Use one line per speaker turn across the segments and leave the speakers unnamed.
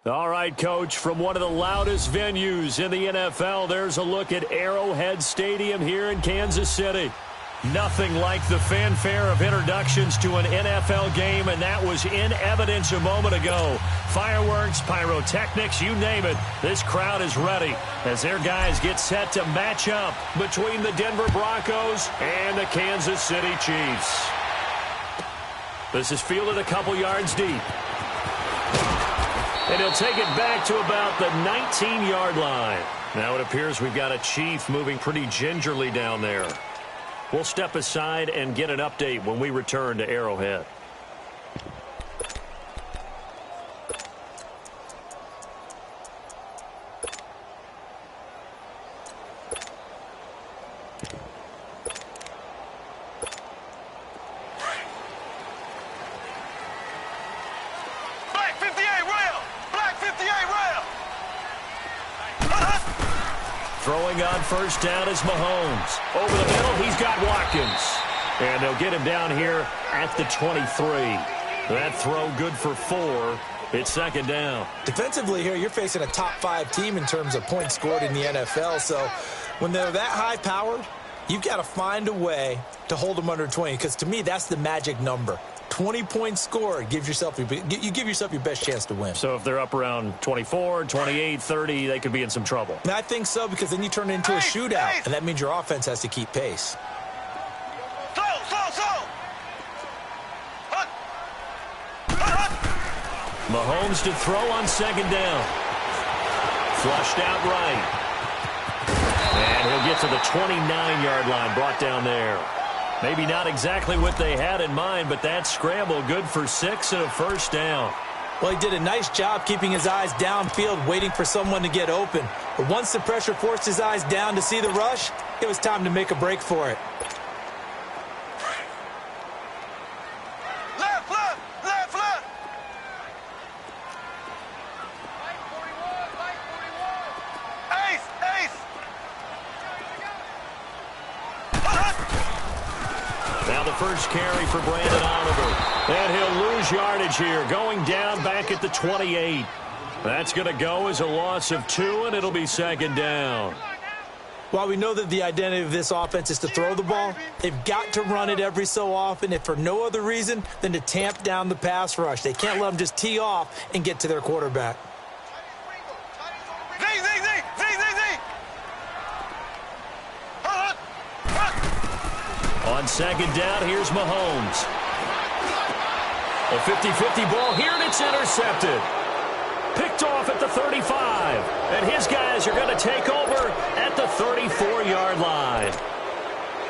All right, Coach, from one of the loudest venues in the NFL, there's a look at Arrowhead Stadium here in Kansas City. Nothing like the fanfare of introductions to an NFL game, and that was in evidence a moment ago. Fireworks, pyrotechnics, you name it. This crowd is ready as their guys get set to match up between the Denver Broncos and the Kansas City Chiefs. This is fielded a couple yards deep. And he'll take it back to about the 19-yard line. Now it appears we've got a Chief moving pretty gingerly down there. We'll step aside and get an update when we return to Arrowhead. Throwing on first down is Mahomes. Over the middle, he's got Watkins. And they'll get him down here at the 23. That throw good for 4. It's second down.
Defensively here, you're facing a top-5 team in terms of points scored in the NFL. So when they're that high-powered, you've got to find a way to hold them under 20. Because to me, that's the magic number. 20 points scored, you give yourself your best chance to win.
So if they're up around 24, 28, 30, they could be in some trouble.
And I think so, because then you turn it into a shootout, and that means your offense has to keep pace.
Mahomes to throw on second down. Flushed out right. And he'll get to the 29-yard line, brought down there. Maybe not exactly what they had in mind, but that scramble good for 6 and a first down.
Well, he did a nice job keeping his eyes downfield, waiting for someone to get open. But once the pressure forced his eyes down to see the rush, it was time to make a break for it.
First carry for Brandon Oliver. And he'll lose yardage here, going down back at the 28. That's going to go as a loss of 2, and it'll be second down.
While we know that the identity of this offense is to throw the ball, they've got to run it every so often, if for no other reason than to tamp down the pass rush. They can't let them just tee off and get to their quarterback.
On second down, here's Mahomes. A 50-50 ball here, and it's intercepted. Picked off at the 35. And his guys are going to take over at the 34-yard line.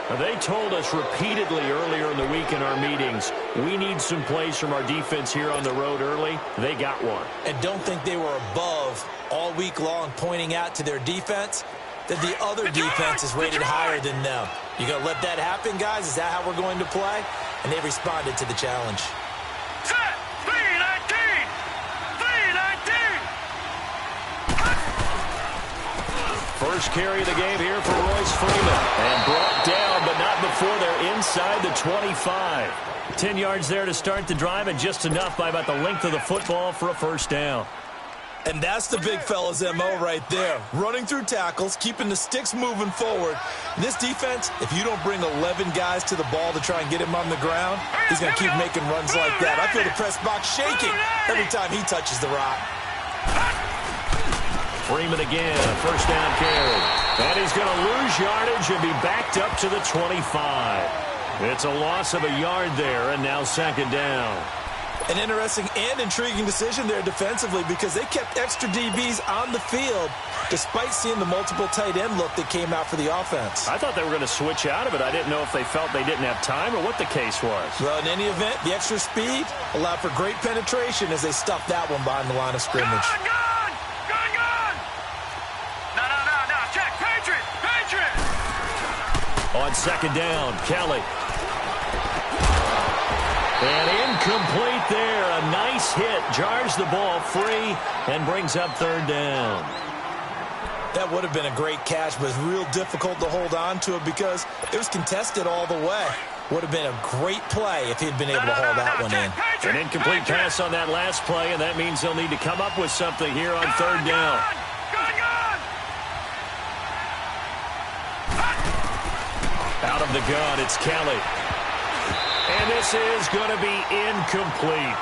Now, they told us repeatedly earlier in the week in our meetings, we need some plays from our defense here on the road early. They got one.
And don't think they were above all week long pointing out to their defense that the other defense is rated higher than them. You going to let that happen, guys? Is that how we're going to play? And they responded to the challenge.
Set! 3-19! 3-19!
First carry of the game here for Royce Freeman. And brought down, but not before they're inside the 25. 10 yards there to start the drive, and just enough by about the length of the football for a first down.
And that's the big fella's MO right there. Running through tackles, keeping the sticks moving forward. This defense, if you don't bring 11 guys to the ball to try and get him on the ground, he's going to keep making runs like that. I feel the press box shaking every time he touches the rock.
Freeman again, a first down carry. And he's going to lose yardage and be backed up to the 25. It's a loss of a yard there, and now second down.
An interesting and intriguing decision there defensively, because they kept extra DBs on the field despite seeing the multiple tight end look that came out for the offense.
I thought they were going to switch out of it. I didn't know if they felt they didn't have time or what the case was.
Well, in any event, the extra speed allowed for great penetration as they stuffed that one behind the line of scrimmage.
Gone! No, check, Patriot!
On second down, Kelly. And incomplete there. A nice hit. Jars the ball free and brings up third down.
That would have been a great catch, but it's real difficult to hold on to it because it was contested all the way. Would have been a great play if he'd been able to hold that one in.
An incomplete pass on that last play, and that means they'll need to come up with something here on third down. Out of the gun, it's Kelly. And this is going to be incomplete.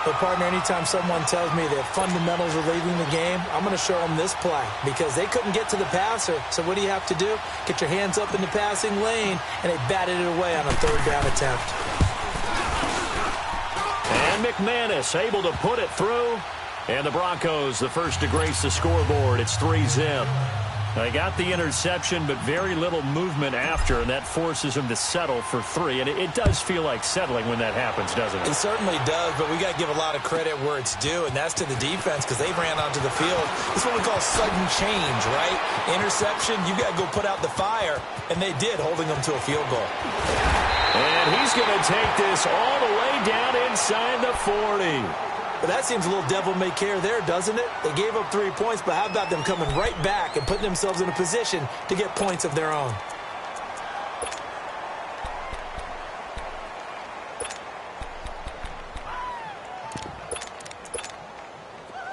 But, partner, anytime someone tells me that fundamentals are leaving the game, I'm going to show them this play because they couldn't get to the passer. So what do you have to do? Get your hands up in the passing lane, and they batted it away on a third down attempt.
And McManus able to put it through. And the Broncos, the first to grace the scoreboard. It's 3-zip. They got the interception, but very little movement after, and that forces them to settle for 3. And it does feel like settling when that happens, doesn't it?
It certainly does, but we got to give a lot of credit where it's due, and that's to the defense because they ran onto the field. This is what we call sudden change, right? Interception, you got to go put out the fire, and they did, holding them to a field goal.
And he's going to take this all the way down inside the 40.
But that seems a little devil-may-care there, doesn't it? They gave up 3 points, but how about them coming right back and putting themselves in a position to get points of their own?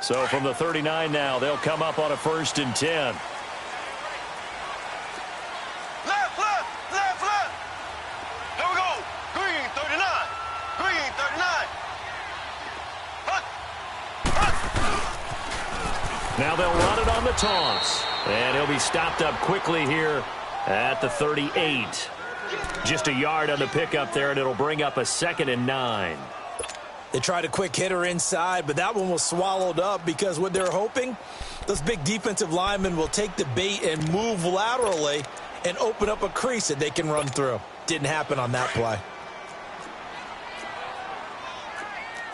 So from the 39 now, they'll come up on a 1st and 10.
Left, left, left, left. Here we go. Green, 39. Green, 39.
Now they'll run it on the toss. And he'll be stopped up quickly here at the 38. Just a yard on the pickup there, and it'll bring up a 2nd and 9.
They tried a quick hitter inside, but that one was swallowed up because what they're hoping, those big defensive linemen will take the bait and move laterally and open up a crease that they can run through. Didn't happen on that play.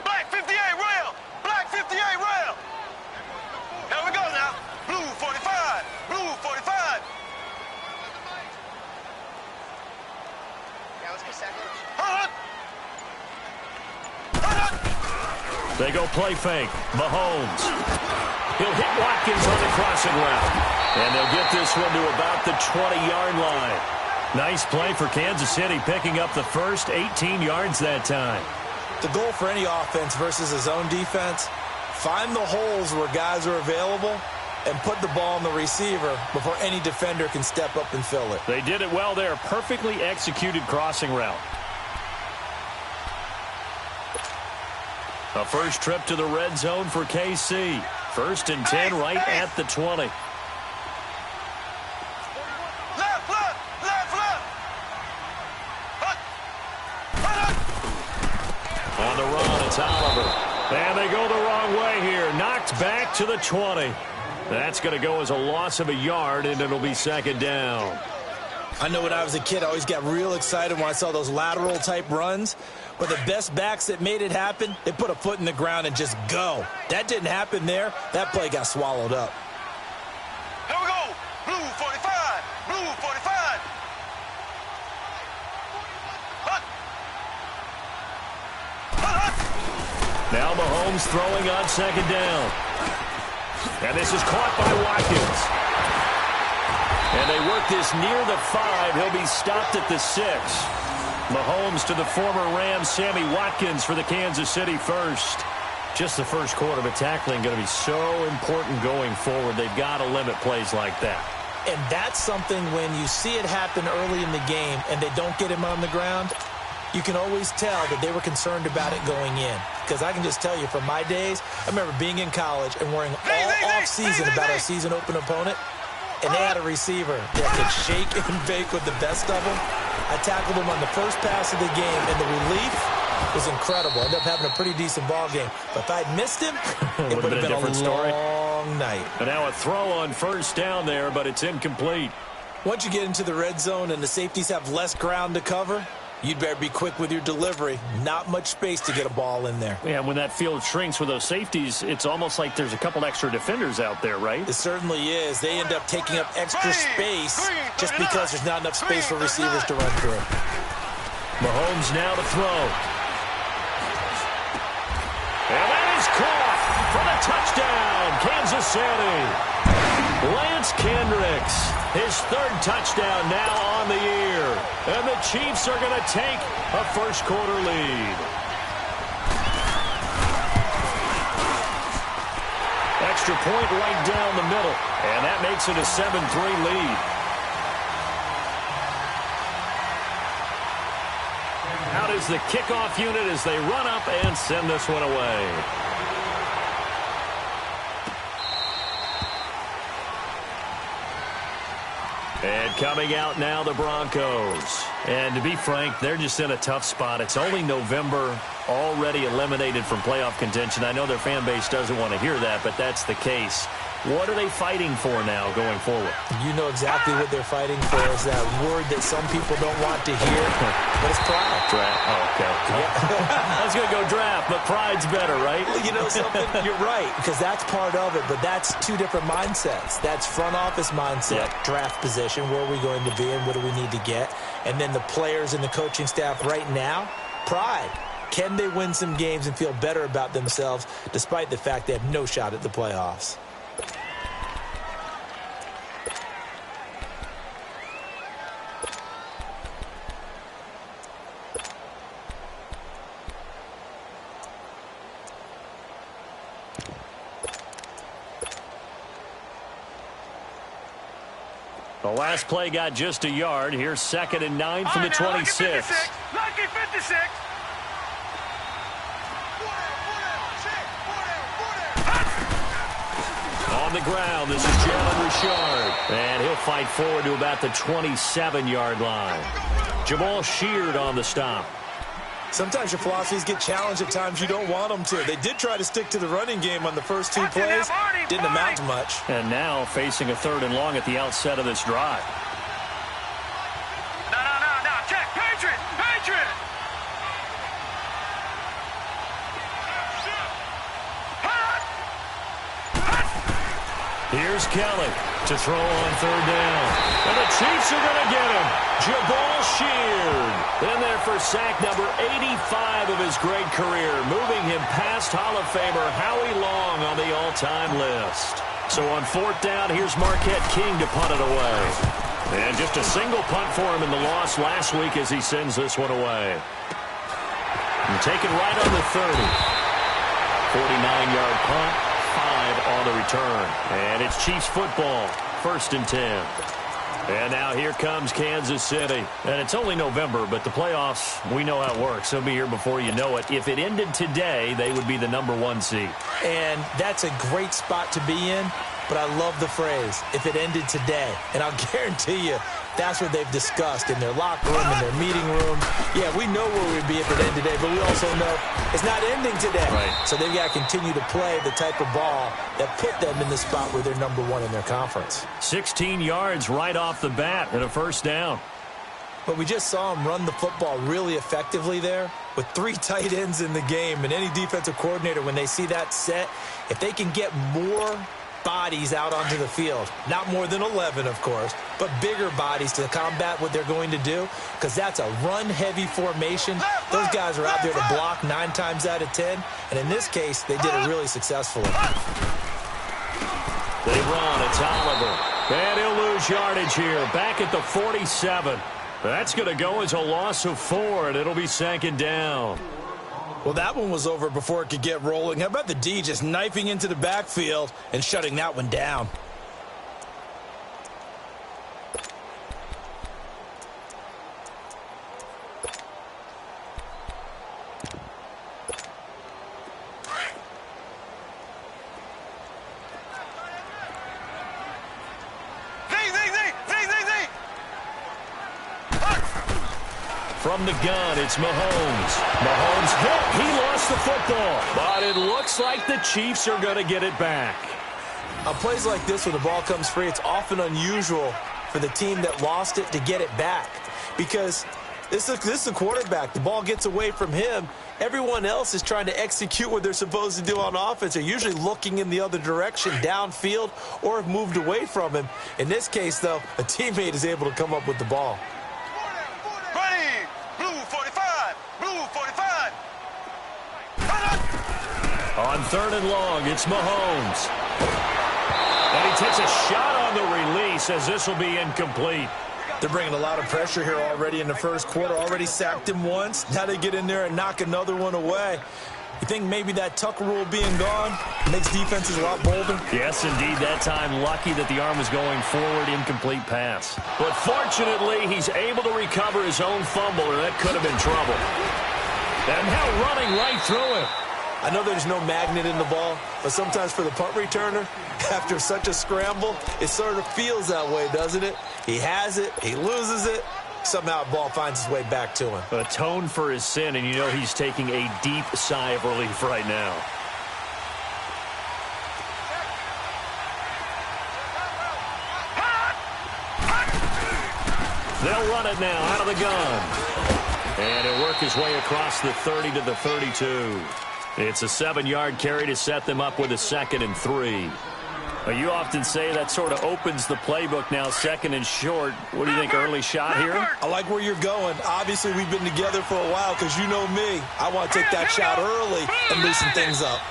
Black 58 rail. Black 58 rail. Here we go now. Blue 45. Blue 45. Yeah, let's go second.
They go play fake. Mahomes. He'll hit Watkins on the crossing route. And they'll get this one to about the 20-yard line. Nice play for Kansas City, picking up the first 18 yards that time.
The goal for any offense versus a zone defense, find the holes where guys are available and put the ball on the receiver before any defender can step up and fill it.
They did it well there. Perfectly executed crossing route. A first trip to the red zone for KC. 1st and 10 right at the 20.
Left, left, left, left.
On the run, it's Oliver. And they go the wrong way here. Knocked back to the 20. That's going to go as a loss of a yard, and it'll be 2nd down.
I know when I was a kid, I always got real excited when I saw those lateral-type runs. But the best backs that made it happen, they put a foot in the ground and just go. That didn't happen there. That play got swallowed up.
Here we go. Blue 45. Blue 45.
Now Mahomes throwing on 2nd down. And this is caught by Watkins. And they work this near the 5. He'll be stopped at the 6. Mahomes to the former Rams, Sammy Watkins for the Kansas City first. Just the first quarter, but tackling going to be so important going forward. They've got to limit plays like that.
And that's something when you see it happen early in the game and they don't get him on the ground, you can always tell that they were concerned about it going in. Because I can just tell you from my days, I remember being in college and worrying all off-season about our season open opponent. And they had a receiver that could shake and bake with the best of them. I tackled him on the first pass of the game, and the relief was incredible. I ended up having a pretty decent ball game. But if I'd missed him, it would have been a different long night.
And now a throw on 1st down there, but it's incomplete.
Once you get into the red zone and the safeties have less ground to cover, you'd better be quick with your delivery. Not much space to get a ball in there.
Yeah, when that field shrinks with those safeties, it's almost like there's a couple extra defenders out there, right?
It certainly is. They end up taking up extra space just because there's not enough space for receivers to run through.
Mahomes now to throw. And that is caught for the touchdown, Kansas City. Lance Kendricks. His third touchdown now on the year. And the Chiefs are going to take a first-quarter lead. Extra point right down the middle. And that makes it a 7-3 lead. Out is the kickoff unit as they run up and send this one away. And coming out now, the Broncos. And to be frank, they're just in a tough spot. It's only November, already eliminated from playoff contention. I know their fan base doesn't want to hear that, but that's the case. What are they fighting for now going forward?
You know exactly what they're fighting for. Is that word that some people don't want to hear, but it's pride.
Draft. Oh, okay. I was going to go draft, but pride's better, right?
You know something? You're right, because that's part of it, but that's two different mindsets. That's front office mindset, draft position, where are we going to be and what do we need to get? And then the players and the coaching staff right now, pride. Can they win some games and feel better about themselves despite the fact they have no shot at the playoffs?
The last play got just a yard. Here's 2nd and 9 from the 26.
Lucky 56.
On the ground, this is Jalen Richard. And he'll fight forward to about the 27-yard line. Jamal Sheard on the stop.
Sometimes your philosophies get challenged at times you don't want them to. They did try to stick to the running game on the first two plays. Didn't amount to much.
And now facing a 3rd and long at the outset of this drive.
No. Check. Patriot.
Here's Kelly to throw on 3rd down. And the Chiefs are going to get him. Jamal Sheard in there for sack number 85 of his great career, moving him past Hall of Famer Howie Long on the all-time list. So on 4th down, here's Marquette King to punt it away. And just a single punt for him in the loss last week as he sends this one away. And taken right on the 30. 49-yard punt. 5 on the return. And it's Chiefs football. 1st and 10. And now here comes Kansas City. And it's only November, but the playoffs, we know how it works. They'll be here before you know it. If it ended today, they would be the #1 seed.
And that's a great spot to be in, but I love the phrase, if it ended today. And I'll guarantee you, that's what they've discussed in their locker room, in their meeting room. Yeah, we know where we'd be if it ended today, but we also know it's not ending today.
Right.
So they've got to continue to play the type of ball that put them in the spot where they're #1 in their conference.
16 yards right off the bat and a 1st down.
But we just saw them run the football really effectively there with 3 tight ends in the game. And any defensive coordinator, when they see that set, if they can get more bodies out onto the field, not more than 11, of course, but bigger bodies to combat what they're going to do, because that's a run-heavy formation. Those guys are out there to block 9 times out of 10, and in this case, they did it really successfully.
They run. It's Oliver. And he'll lose yardage here. Back at the 47. That's going to go as a loss of 4, and it'll be 2nd down.
Well, that one was over before it could get rolling. How about the D just knifing into the backfield and shutting that one down?
From the gun, it's Mahomes. Mahomes hit. He lost the football. But it looks like the Chiefs are going to get it back.
On plays like this, when the ball comes free, it's often unusual for the team that lost it to get it back. Because this is a quarterback. The ball gets away from him. Everyone else is trying to execute what they're supposed to do on offense. They're usually looking in the other direction, downfield, or have moved away from him. In this case, though, a teammate is able to come up with the ball.
On 3rd and long, it's Mahomes. And he takes a shot on the release as this will be incomplete.
They're bringing a lot of pressure here already in the first quarter. Already sacked him once. Now they get in there and knock another one away. You think maybe that tuck rule being gone makes defenses a lot bolder?
Yes, indeed. That time, lucky that the arm was going forward, incomplete pass. But fortunately, he's able to recover his own fumble, or that could have been trouble. And now running right through him.
I know there's no magnet in the ball, but sometimes for the punt returner, after such a scramble, it sort of feels that way, doesn't it? He has it, he loses it. Somehow the ball finds its way back to him.
Atone for his sin, and you know he's taking a deep sigh of relief right now. They'll run it now out of the gun. And it'll work his way across the 30 to the 32. It's a 7-yard carry to set them up with a 2nd and 3. You often say that sort of opens the playbook now, 2nd and short. What do you think, early shot here?
I like where you're going. Obviously, we've been together for a while because you know me. I want to take that shot early and loosen things up.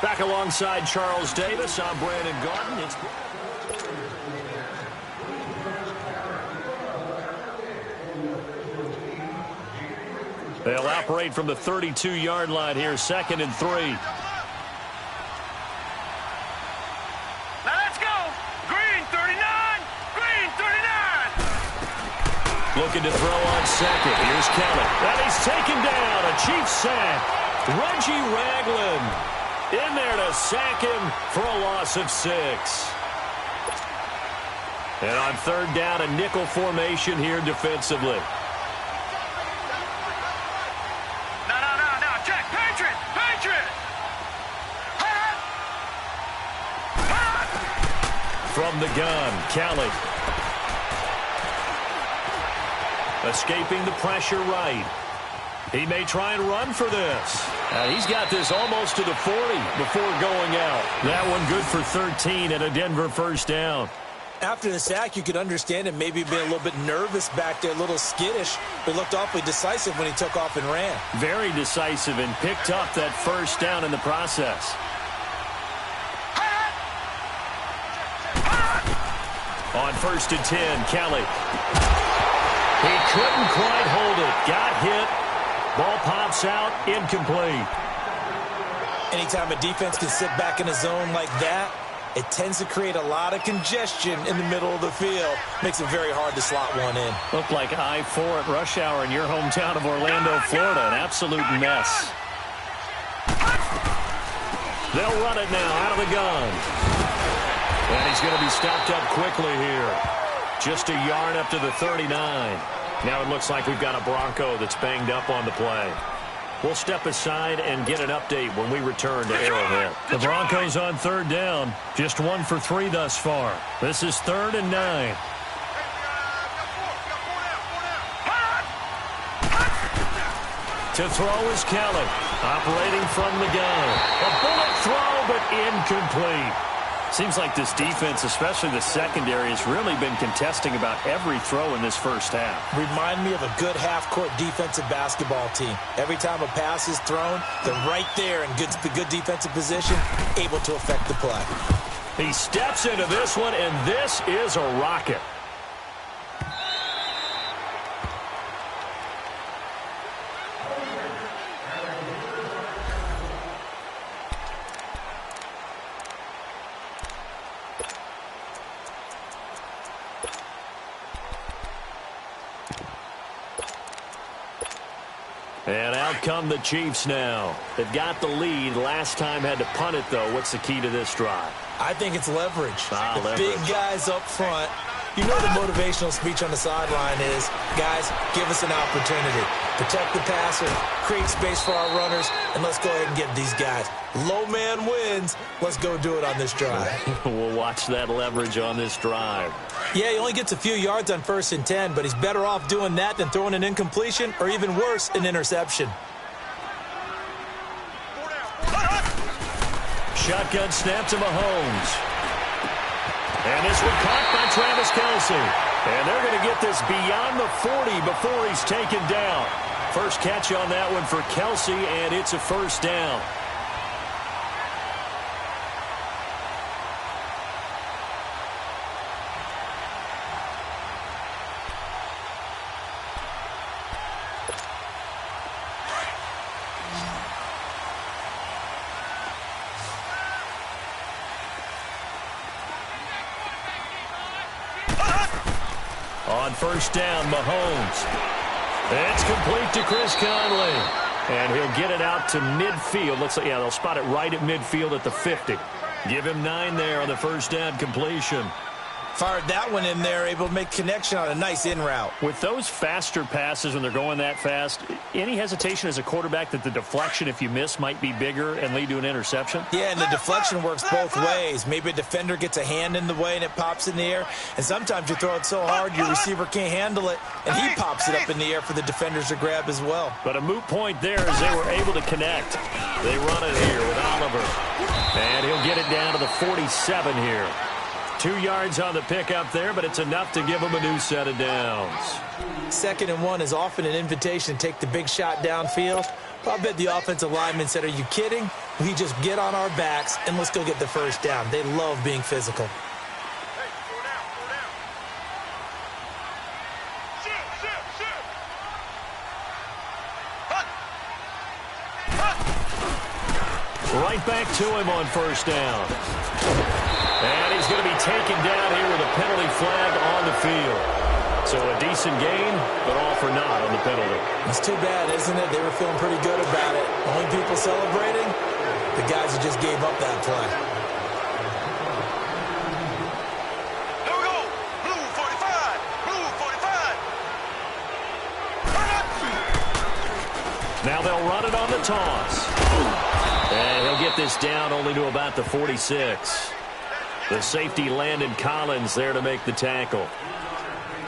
Back alongside Charles Davis, I'm Brandon Garden. They'll operate from the 32-yard line here, 2nd and 3. Looking to throw on 2nd. Here's Canale. And he's taken down. A Chiefs sack. Reggie Ragland in there to sack him for a loss of 6. And on 3rd down, a nickel formation here defensively.
No. Check. Patriot.
From the gun, Canale. Escaping the pressure right. He may try and run for this. He's got this almost to the 40 before going out. That one good for 13 and a Denver first down.
After the sack, you could understand him maybe being a little bit nervous back there, a little skittish, but looked awfully decisive when he took off and ran.
Very decisive and picked up that first down in the process. On 1st and 10, Kelly. He couldn't quite hold it. Got hit. Ball pops out. Incomplete.
Anytime a defense can sit back in a zone like that, it tends to create a lot of congestion in the middle of the field. Makes it very hard to slot one in.
Looked like I-4 at rush hour in your hometown of Orlando, Florida. An absolute mess. They'll run it now out of the gun. And he's going to be stopped up quickly here. Just a yard up to the 39. Now it looks like we've got a Bronco that's banged up on the play. We'll step aside and get an update when we return to Arrowhead. The Broncos on 3rd down. Just 1 for 3 thus far. This is 3rd and 9. To throw is Kelly. Operating from the gun. A bullet throw, but incomplete. Seems like this defense, especially the secondary, has really been contesting about every throw in this first half.
Remind me of a good half-court defensive basketball team. Every time a pass is thrown, they're right there in good defensive position, able to affect the play.
He steps into this one, and this is a rocket. And out come the Chiefs now. They've got the lead. Last time had to punt it, though. What's the key to this drive?
I think it's leverage.
Leverage.
Big guys up front. You know the motivational speech on the sideline is, guys, give us an opportunity. Protect the passer, create space for our runners, and let's go ahead and get these guys. Low man wins. Let's go do it on this drive.
We'll watch that leverage on this drive.
Yeah, he only gets a few yards on 1st and 10, but he's better off doing that than throwing an incompletion or even worse, an interception.
Shotgun snap to Mahomes. And this one caught by Travis Kelce. And they're going to get this beyond the 40 before he's taken down. First catch on that one for Kelce, and it's a first down. On first down, Mahomes. It's complete to Chris Conley. And he'll get it out to midfield. Looks like, yeah, they'll spot it right at midfield at the 50. Give him 9 there on the first down completion.
Fired that one in there, able to make connection on a nice in route.
With those faster passes when they're going that fast, any hesitation as a quarterback that the deflection, if you miss, might be bigger and lead to an interception?
Yeah, and the deflection works both ways. Maybe a defender gets a hand in the way and it pops in the air. And sometimes you throw it so hard your receiver can't handle it, and he pops it up in the air for the defenders to grab as well.
But a moot point there as they were able to connect. They run it here with Oliver. And he'll get it down to the 47 here. 2 yards on the pickup there, but it's enough to give him a new set of downs.
2nd and 1 is often an invitation to take the big shot downfield. I bet the offensive lineman said, are you kidding? We just get on our backs and let's go get the first down. They love being physical.
Right back to him on first down. And he's going to be taken down here with a penalty flag on the field. So a decent gain, but all for naught on the penalty.
It's too bad, isn't it? They were feeling pretty good about it. Only people celebrating, the guys who just gave up that play.
Here we go. Blue 45. Blue 45.
Now they'll run it on the toss. And he'll get this down only to about the 46. The safety Landon Collins there to make the tackle.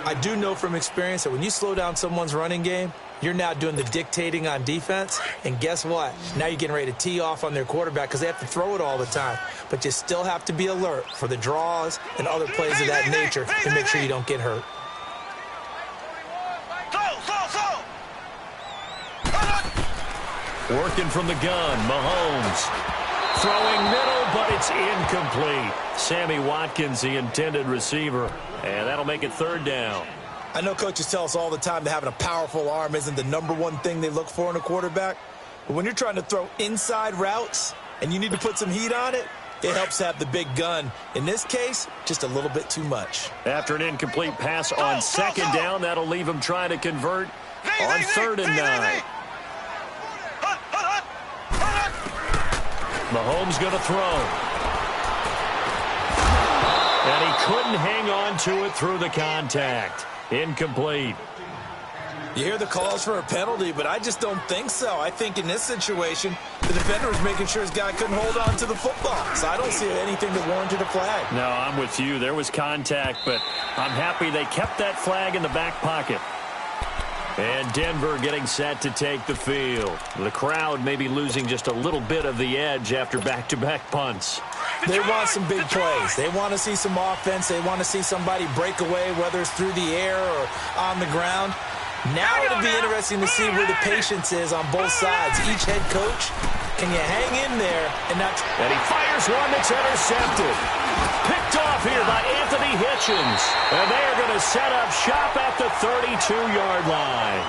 I do know from experience that when you slow down someone's running game, you're now doing the dictating on defense. And guess what? Now you're getting ready to tee off on their quarterback because they have to throw it all the time. But you still have to be alert for the draws and other plays of that nature to make sure you don't get hurt.
Working from the gun, Mahomes. Throwing middle, but it's incomplete. Sammy Watkins, the intended receiver. And that'll make it 3rd down.
I know coaches tell us all the time that having a powerful arm isn't the #1 thing they look for in a quarterback. But when you're trying to throw inside routes and you need to put some heat on it, it helps have the big gun. In this case, just a little bit too much.
After an incomplete pass on 2nd down, that'll leave him trying to convert on 3rd and 9. Mahomes going to throw. And he couldn't hang on to it through the contact. Incomplete.
You hear the calls for a penalty, but I just don't think so. I think in this situation, the defender was making sure his guy couldn't hold on to the football. So I don't see anything that warranted a flag.
No, I'm with you. There was contact, but I'm happy they kept that flag in the back pocket. And Denver getting set to take the field. The crowd may be losing just a little bit of the edge after back-to-back punts.
They want some big plays. They want to see some offense. They want to see somebody break away, whether it's through the air or on the ground. Now it'll be interesting to see where the patience is on both sides. Each head coach, can you hang in there and not...
And he fires one that's intercepted. Picked off here by Anthony Hitchens. And they are going to set up shop at the 32-yard line.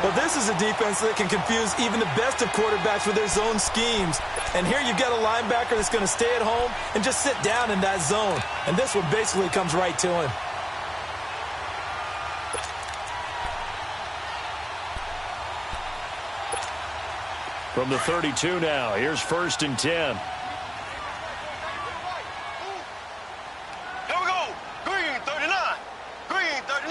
Well, this is a defense that can confuse even the best of quarterbacks with their zone schemes. And here you've got a linebacker that's going to stay at home and just sit down in that zone. And this one basically comes right to him.
From the 32 now, here's 1st and 10.
Here we go. Green 39. Green 39.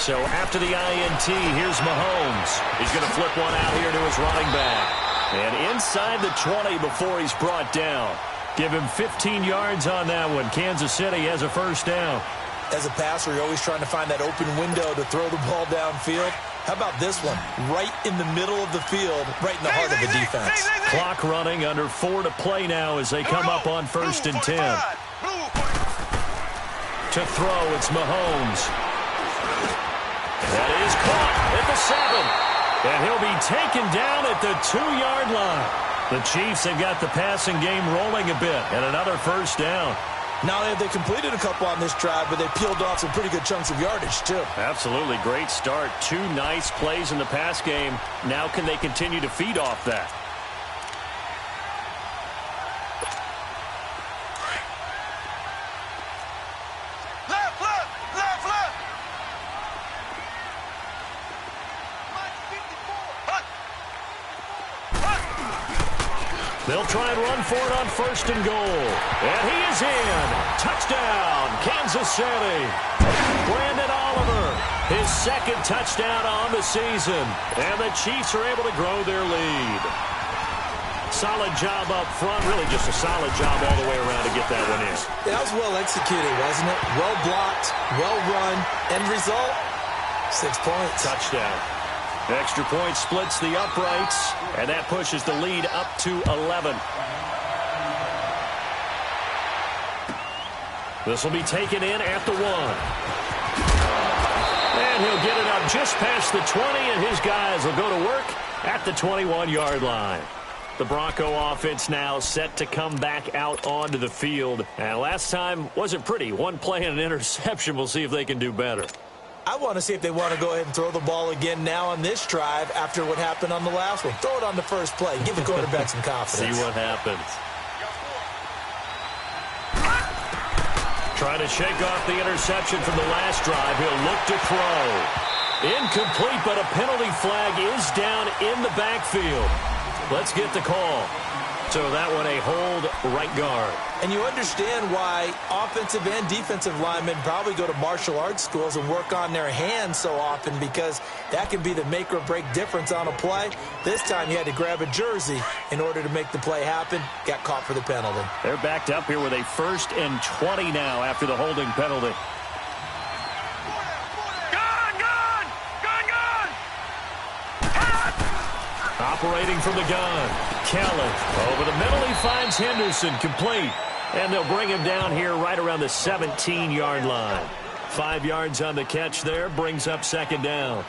So after the INT, here's Mahomes. He's going to flip one out here to his running back. And inside the 20 before he's brought down. Give him 15 yards on that one. Kansas City has a 1st down.
As a passer, you're always trying to find that open window to throw the ball downfield. How about this one? Right in the middle of the field, right in the heart of the defense.
Clock running, under 4 to play now as they come up on 1st and 10. To throw, it's Mahomes. That is caught at the 7. And he'll be taken down at the 2-yard line. The Chiefs have got the passing game rolling a bit, and another 1st down.
Now they completed a couple on this drive, but they peeled off some pretty good chunks of yardage, too.
Absolutely. Great start. 2 nice plays in the pass game. Now can they continue to feed off that?
Left, left.
They'll try and run for it on 1st and goal. And he is in. Touchdown, Kansas City. Brandon Oliver, his 2nd touchdown on the season. And the Chiefs are able to grow their lead. Solid job up front. Really just a solid job all the way around to get that one in.
That was well executed, wasn't it? Well blocked, well run. End result, 6 points.
Touchdown. Extra point splits the uprights, and that pushes the lead up to 11. This will be taken in at the 1. And he'll get it up just past the 20, and his guys will go to work at the 21-yard line. The Bronco offense now set to come back out onto the field. And last time wasn't pretty. One play and an interception. We'll see if they can do better.
I want to see if they want to go ahead and throw the ball again now on this drive after what happened on the last one. Throw it on the first play. Give the quarterback some confidence.
See what happens. Trying to shake off the interception from the last drive. He'll look to throw. Incomplete, but a penalty flag is down in the backfield. Let's get the call. So that one a hold right guard.
And you understand why offensive and defensive linemen probably go to martial arts schools and work on their hands so often, because that can be the make or break difference on a play. This time you had to grab a jersey in order to make the play happen. Got caught for the penalty.
They're backed up here with a 1st and 20 now after the holding penalty. Operating from the gun, Kelly. Over the middle, he finds Henderson, complete. And they'll bring him down here right around the 17-yard line. 5 yards on the catch there, brings up 2nd down.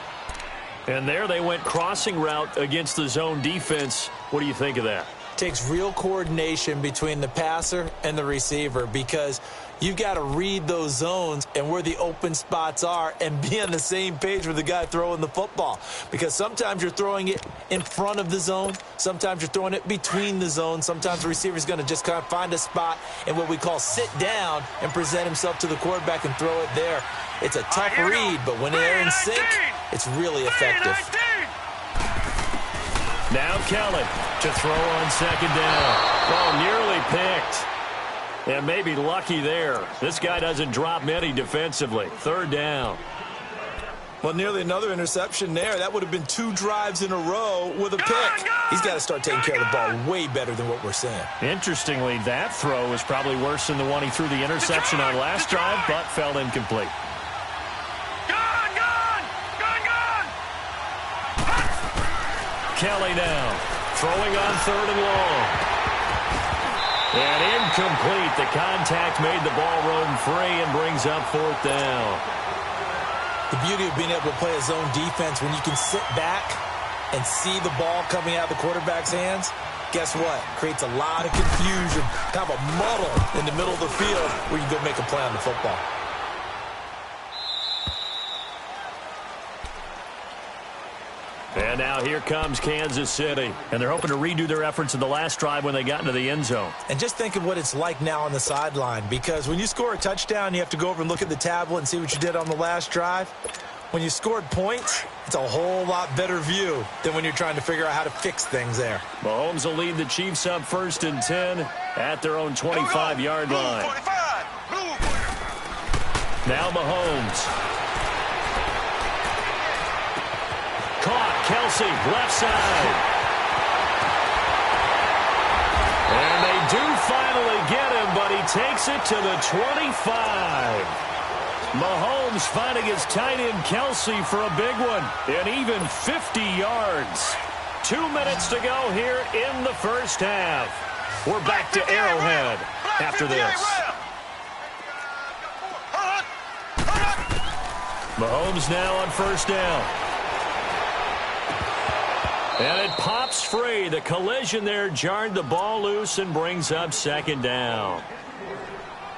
And there they went crossing route against the zone defense. What do you think of that?
Takes real coordination between the passer and the receiver, because you've got to read those zones and where the open spots are and be on the same page with the guy throwing the football. Because sometimes you're throwing it in front of the zone. Sometimes you're throwing it between the zones. Sometimes the receiver's going to just kind of find a spot and what we call sit down and present himself to the quarterback and throw it there. It's a tough read, but when they're in sync, it's really effective.
Now Kelly to throw on 2nd down. Oh, nearly picked. And maybe lucky there. This guy doesn't drop many defensively. 3rd down.
Well, nearly another interception there. That would have been 2 drives in a row with a pick. He's got to start taking care of the ball way better than what we're seeing.
Interestingly, that throw was probably worse than the one he threw the interception on last drive, but fell incomplete. Kelly now, throwing on 3rd and long. And incomplete. The contact made the ball roam free and brings up 4th down.
The beauty of being able to play a zone defense, when you can sit back and see the ball coming out of the quarterback's hands, guess what? Creates a lot of confusion, kind of a muddle in the middle of the field where you can go make a play on the football.
And now here comes Kansas City. And they're hoping to redo their efforts in the last drive when they got into the end zone.
And just think of what it's like now on the sideline, because when you score a touchdown, you have to go over and look at the tablet and see what you did on the last drive. When you scored points, it's a whole lot better view than when you're trying to figure out how to fix things there.
Mahomes will lead the Chiefs up 1st and 10 at their own 25-yard line. Now Mahomes. Caught, Kelsey, left side. And they do finally get him, but he takes it to the 25. Mahomes finding his tight end Kelsey for a big one. And even 50 yards. 2 minutes to go here in the first half. We're back to Arrowhead after this. Mahomes now on 1st down. And it pops free. The collision there jarred the ball loose and brings up 2nd down.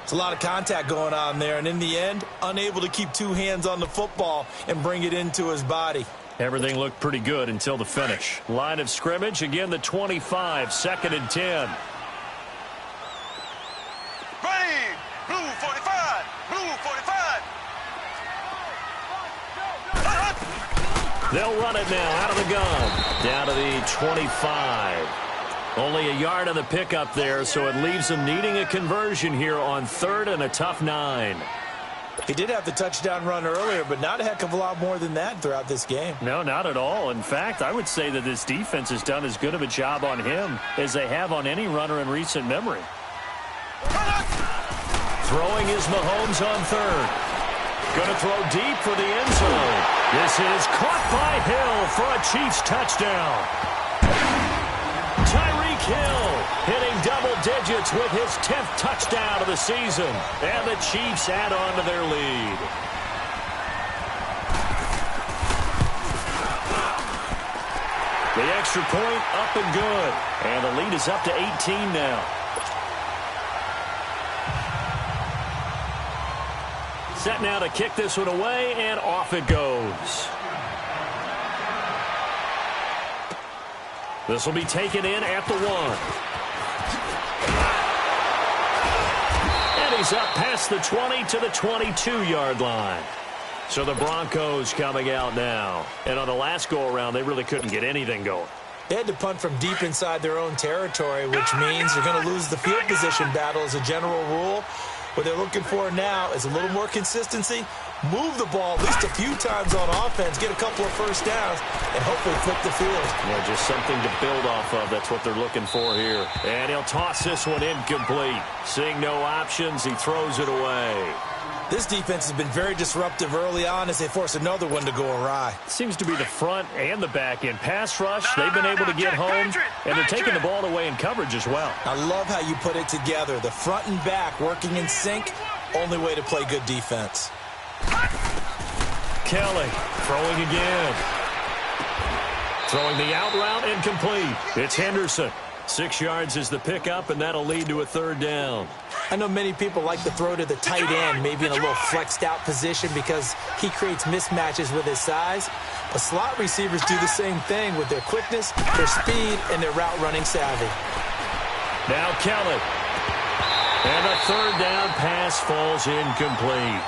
It's a lot of contact going on there, and in the end, unable to keep 2 hands on the football and bring it into his body.
Everything looked pretty good until the finish. Line of scrimmage, again the 25, 2nd and 10.
Ready, blue 45, blue 45.
They'll run it now out of the gun. Down to the 25. Only a yard on the pickup there, so it leaves them needing a conversion here on 3rd and a tough 9.
He did have the touchdown run earlier, but not a heck of a lot more than that throughout this game.
No, not at all. In fact, I would say that this defense has done as good of a job on him as they have on any runner in recent memory. Throwing is Mahomes on 3rd. Going to throw deep for the end zone. This is caught by Hill for a Chiefs touchdown. Tyreek Hill hitting double digits with his 10th touchdown of the season. And the Chiefs add on to their lead. The extra point up and good. And the lead is up to 18 now. Set now to kick this one away, and off it goes. This will be taken in at the 1. And he's up past the 20 to the 22-yard line. So the Broncos coming out now. And on the last go-around, they really couldn't get anything going.
They had to punt from deep inside their own territory, which means they're going to lose the field position battle as a general rule. What they're looking for now is a little more consistency, move the ball at least a few times on offense, get a couple of first downs, and hopefully flip the field.
Yeah, just something to build off of. That's what they're looking for here. And he'll toss this one incomplete. Seeing no options, he throws it away.
This defense has been very disruptive early on as they force another one to go awry.
Seems to be the front and the back end pass rush. They've been able to get home, and they're taking the ball away in coverage as well.
I love how you put it together. The front and back working in sync, only way to play good defense.
Kelly throwing again. Throwing the out route incomplete. It's Henderson. 6 yards is the pickup, and that'll lead to a 3rd down.
I know many people like to throw to the tight end, maybe in a little flexed out position because he creates mismatches with his size. But slot receivers do the same thing with their quickness, their speed, and their route running savvy.
Now Kelly. And a 3rd down pass falls incomplete.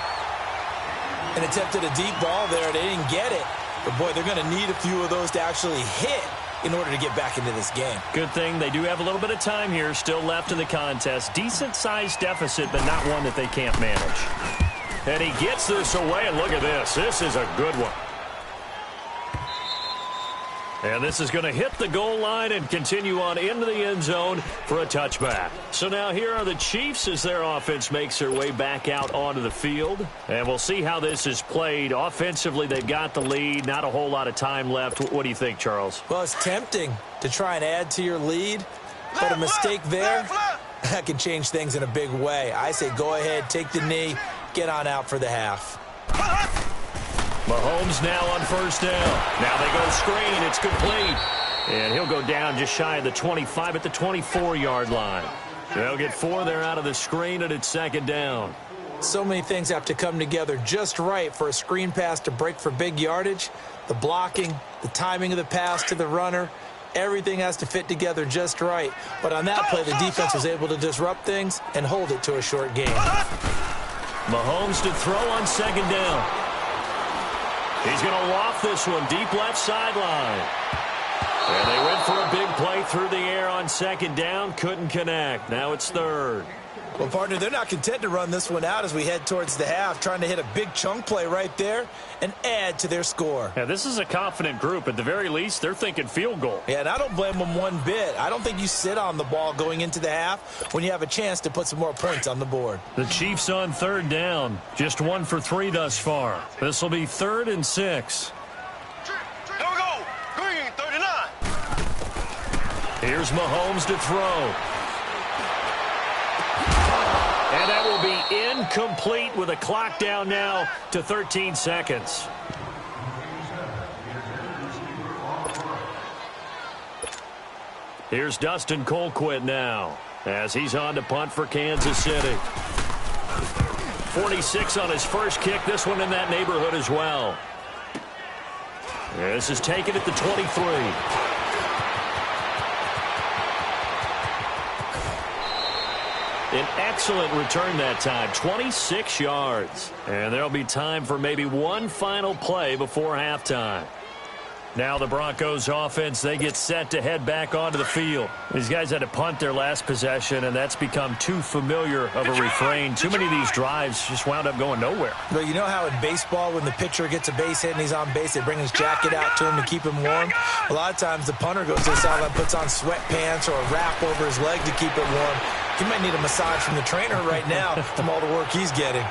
An attempt at a deep ball there. They didn't get it. But, boy, they're going to need a few of those to actually hit in order to get back into this game.
Good thing they do have a little bit of time here still left in the contest. Decent-sized deficit, but not one that they can't manage. And he gets this away, and look at this. This is a good one. And this is going to hit the goal line and continue on into the end zone for a touchback. So now here are the Chiefs as their offense makes their way back out onto the field. And we'll see how this is played. Offensively, they've got the lead. Not a whole lot of time left. What do you think, Charles?
Well, it's tempting to try and add to your lead, but a mistake there, that can change things in a big way. I say go ahead, take the knee, get on out for the half.
Mahomes now on 1st down. Now they go screen. It's complete. And he'll go down just shy of the 25 at the 24-yard line. They'll get 4 there out of the screen, and it's 2nd down.
So many things have to come together just right for a screen pass to break for big yardage. The blocking, the timing of the pass to the runner, everything has to fit together just right. But on that play, the defense was able to disrupt things and hold it to a short game.
Mahomes to throw on 2nd down. He's going to loft this one deep left sideline. And they went for a big play through the air on 2nd down. Couldn't connect. Now it's 3rd.
Well, partner, they're not content to run this one out as we head towards the half, trying to hit a big chunk play right there and add to their score.
Yeah, this is a confident group. At the very least, they're thinking field goal.
Yeah, and I don't blame them one bit. I don't think you sit on the ball going into the half when you have a chance to put some more points on the board.
The Chiefs on 3rd down. Just 1 for 3 thus far. This will be 3rd and 6.
Here we go. Green, 39.
Here's Mahomes to throw. And that will be incomplete with a clock down now to 13 seconds. Here's Dustin Colquitt now as he's on to punt for Kansas City. 46 on his first kick. This one in that neighborhood as well. This is taken at the 23. An excellent return that time, 26 yards. And there'll be time for maybe one final play before halftime. Now the Broncos offense, they get set to head back onto the field. These guys had to punt their last possession, and that's become too familiar of a refrain. Too many of these drives just wound up going nowhere.
But you know how in baseball, when the pitcher gets a base hit and he's on base, they bring his jacket out to him to keep him warm? A lot of times the punter goes to the sideline, puts on sweatpants or a wrap over his leg to keep it warm. He might need a massage from the trainer right now from all the work he's getting.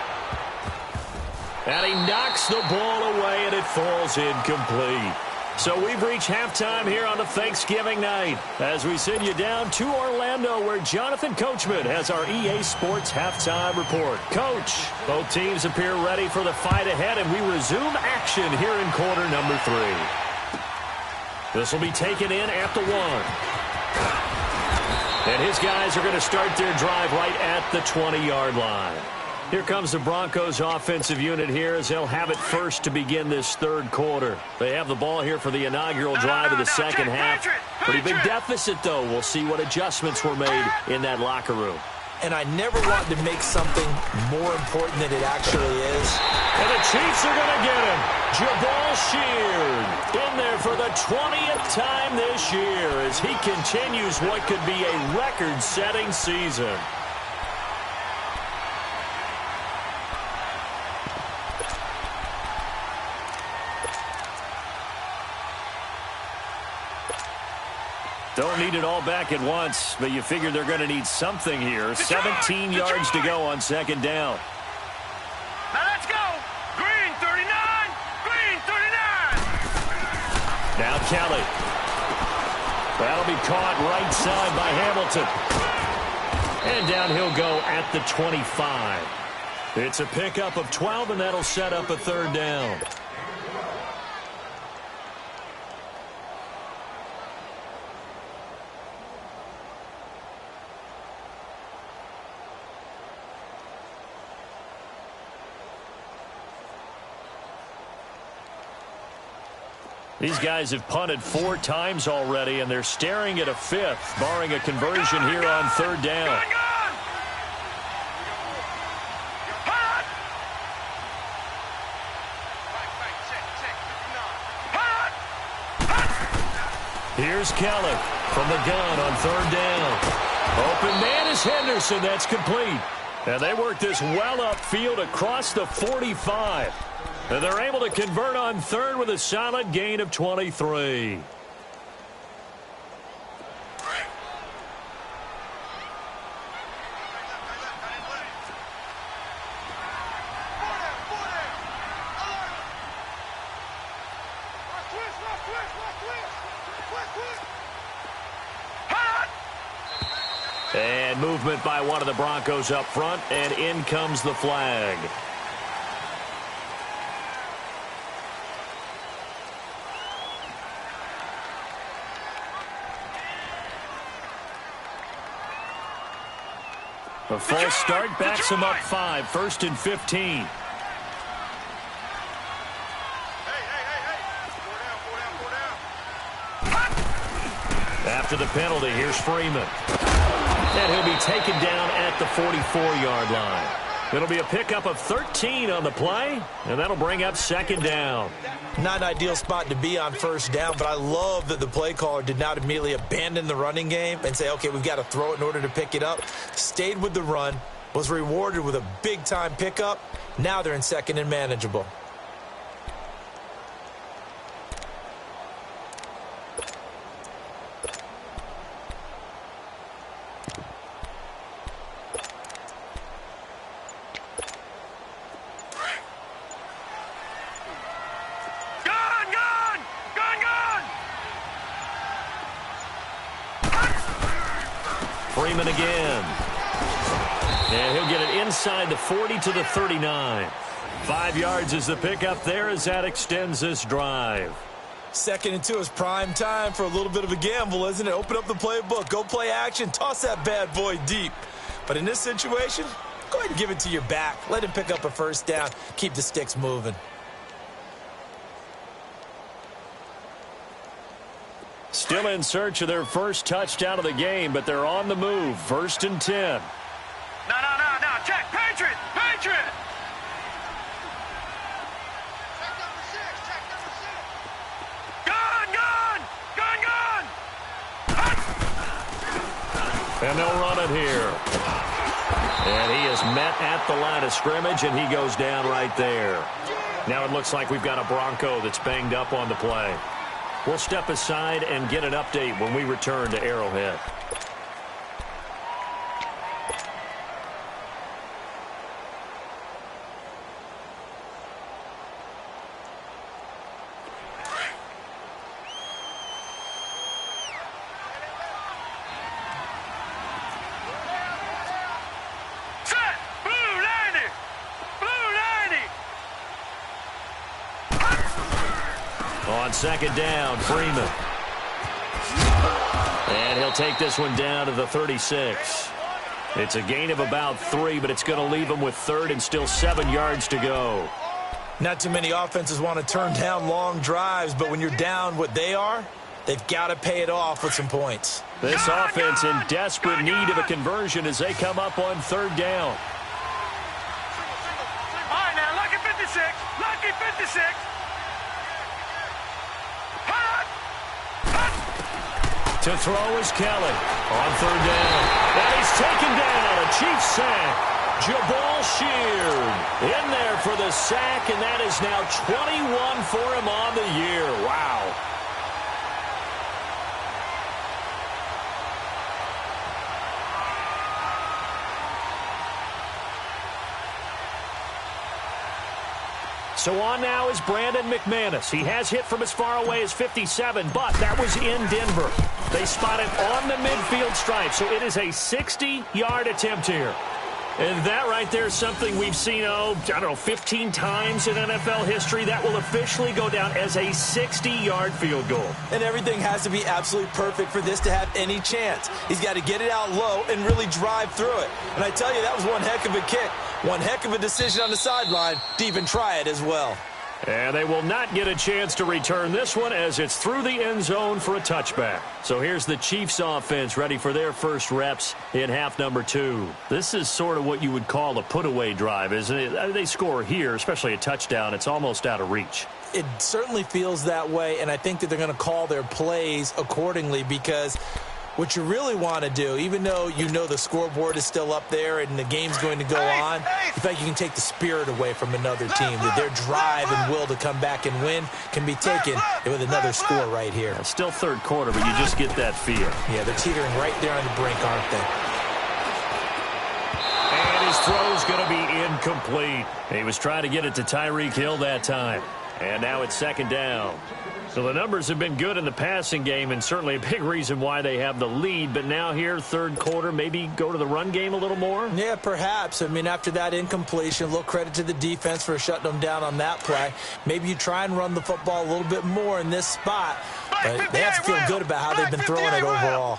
And he knocks the ball away, and it falls incomplete. So we've reached halftime here on the Thanksgiving night as we send you down to Orlando, where Jonathan Coachman has our EA Sports halftime report. Coach, both teams appear ready for the fight ahead, and we resume action here in quarter number 3. This will be taken in at the 1. And his guys are going to start their drive right at the 20-yard line. Here comes the Broncos offensive unit here as they'll have it first to begin this third quarter. They have the ball here for the inaugural drive of the second half. Pretty big deficit, though. We'll see what adjustments were made in that locker room.
And I never want to make something more important than it actually is.
And the Chiefs are going to get him. Jabal Sheard in there for the 20th time this year as he continues what could be a record-setting season. Don't need it all back at once, but you figure they're going to need something here. 17 yards to go on second down.
Now let's go. Green 39. Green 39.
Now Kelly. That'll be caught right side by Hamilton. And down he'll go at the 25. It's a pickup of 12, and that'll set up a third down. These guys have punted 4 times already, and they're staring at a 5th, barring a conversion here on third down. Here's Keller from the gun on third down. Open man is Henderson. That's complete. And they work this well upfield across the 45. And they're able to convert on third with a solid gain of 23. And movement by one of the Broncos up front, and in comes the flag. A false start backs him up 5, 1st and 15. After the penalty, here's Freeman. And he'll be taken down at the 44-yard line. It'll be a pickup of 13 on the play, and that'll bring up second down.
Not an ideal spot to be on first down, but I love that the play caller did not immediately abandon the running game and say, okay, we've got to throw it in order to pick it up. Stayed with the run, was rewarded with a big-time pickup. Now they're in second and manageable.
Freeman again. And he'll get it inside the 40 to the 39. 5 yards is the pickup there as that extends this drive.
2nd and 2 is prime time for a little bit of a gamble, isn't it? Open up the playbook, go play action, toss that bad boy deep. But in this situation, go ahead and give it to your back. Let him pick up a first down. Keep the sticks moving.
Still in search of their first touchdown of the game, but they're on the move. 1st and 10.
No. Check. Patriot. Patriot. Check number 6. Gun.
And they'll run it here. And he is met at the line of scrimmage, and he goes down right there. Now it looks like we've got a Bronco that's banged up on the play. We'll step aside and get an update when we return to Arrowhead. On second down, Freeman. And he'll take this one down to the 36. It's a gain of about 3, but it's going to leave him with third and still 7 yards to go.
Not too many offenses want to turn down long drives, but when you're down what they are, they've got to pay it off with some points.
This offense in desperate need of a conversion as they come up on third down.
All right, now, lucky 56. Lucky 56.
To throw is Kelly on third down. And he's taken down. A Chiefs sack. Jabal Sheard in there for the sack, and that is now 21 for him on the year. Wow. So on now is Brandon McManus. He has hit from as far away as 57, but that was in Denver. They spot it on the midfield stripe, so it is a 60-yard attempt here. And that right there is something we've seen, 15 times in NFL history. That will officially go down as a 60-yard field goal.
And everything has to be absolutely perfect for this to have any chance. He's got to get it out low and really drive through it. And I tell you, that was one heck of a kick. One heck of a decision on the sideline to even try it as well.
And they will not get a chance to return this one as it's through the end zone for a touchback. So here's the Chiefs offense ready for their first reps in half number 2. This is sort of what you would call a put-away drive, isn't it? They score here, especially a touchdown. It's almost out of reach.
It certainly feels that way, and I think that they're going to call their plays accordingly because what you really want to do, even though you know the scoreboard is still up there and the game's going to go on, you think you can take the spirit away from another team, that their drive and will to come back and win can be taken with another score right here.
It's still third quarter, but you just get that feel.
Yeah, they're teetering right there on the brink, aren't they?
And his throw's going to be incomplete. He was trying to get it to Tyreek Hill that time. And now it's second down. So the numbers have been good in the passing game and certainly a big reason why they have the lead. But now here, third quarter, maybe go to the run game a little more?
Yeah, perhaps. I mean, after that incompletion, a little credit to the defense for shutting them down on that play. Maybe you try and run the football a little bit more in this spot. But they have to feel good about how they've been throwing it overall.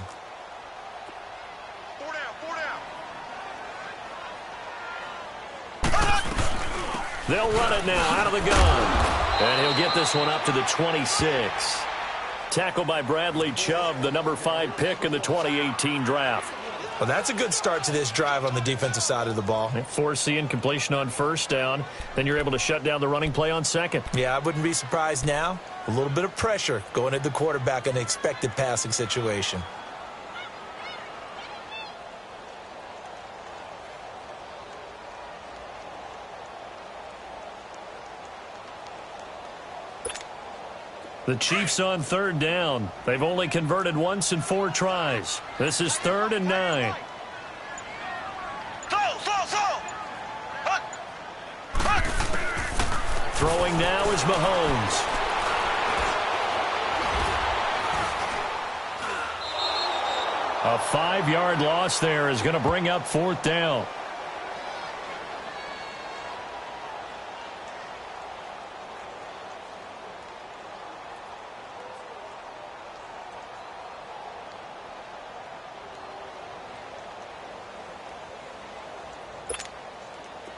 They'll run it now out of the gun. And he'll get this one up to the 26. Tackled by Bradley Chubb, the number 5 pick in the 2018 draft.
Well, that's a good start to this drive on the defensive side of the ball.
They force the incompletion on first down. Then you're able to shut down the running play on second.
Yeah, I wouldn't be surprised now. A little bit of pressure going at the quarterback in an expected passing situation.
The Chiefs on third down. They've only converted once in 4 tries. This is 3rd and 9. Throwing now is Mahomes. A 5-yard loss there is going to bring up 4th down.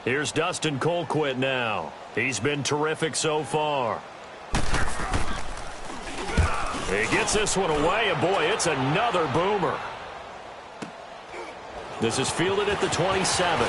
Here's Dustin Colquitt now. He's been terrific so far. He gets this one away, and boy, it's another boomer. This is fielded at the 27.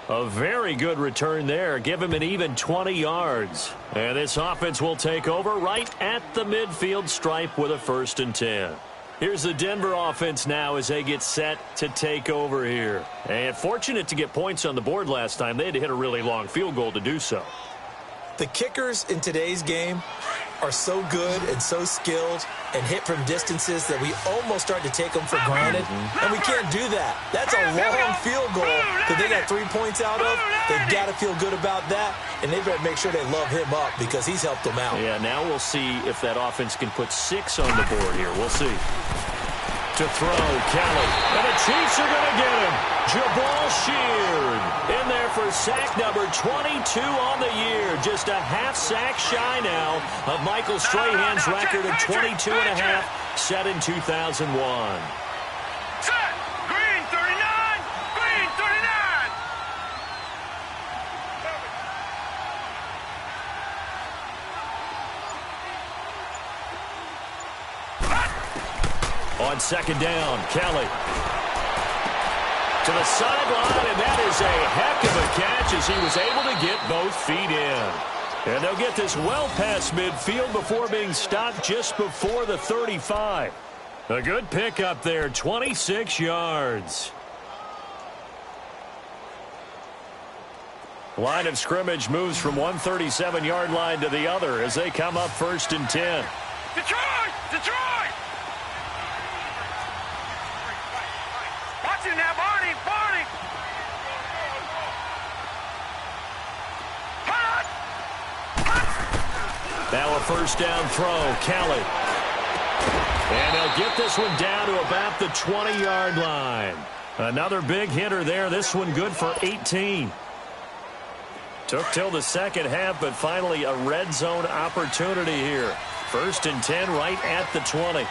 A very good return there. Give him an even 20 yards. And this offense will take over right at the midfield stripe with a 1st and 10. Here's the Denver offense now as they get set to take over here. And fortunate to get points on the board last time. They had to hit a really long field goal to do so.
The kickers in today's game are so good and so skilled and hit from distances that we almost start to take them for granted. And we can't do that. That's a long field goal that they got 3 points out of. They've got to feel good about that, and they better make sure they love him up because he's helped them out.
Yeah, now we'll see if that offense can put 6 on the board here. We'll see. To throw, Kelly. And the Chiefs are going to get him. Jabal Sheard in there for sack number 22 on the year. Just a half sack shy now of Michael Strahan's record of 22 and a half set in 2001.
Set. Green 39. Green 39.
On 2nd down, Kelly. To the sideline, and that is a heck of a catch as he was able to get both feet in. And they'll get this well past midfield before being stopped just before the 35. A good pickup there, 26 yards. Line of scrimmage moves from one 37-yard line to the other as they come up 1st and 10.
Detroit! Detroit! Watch it now, Barney! Barney!
Now a 1st down throw, Kelly. And they'll get this one down to about the 20-yard line. Another big hitter there. This one good for 18. Took till the second half, but finally a red zone opportunity here. 1st and 10 right at the 20.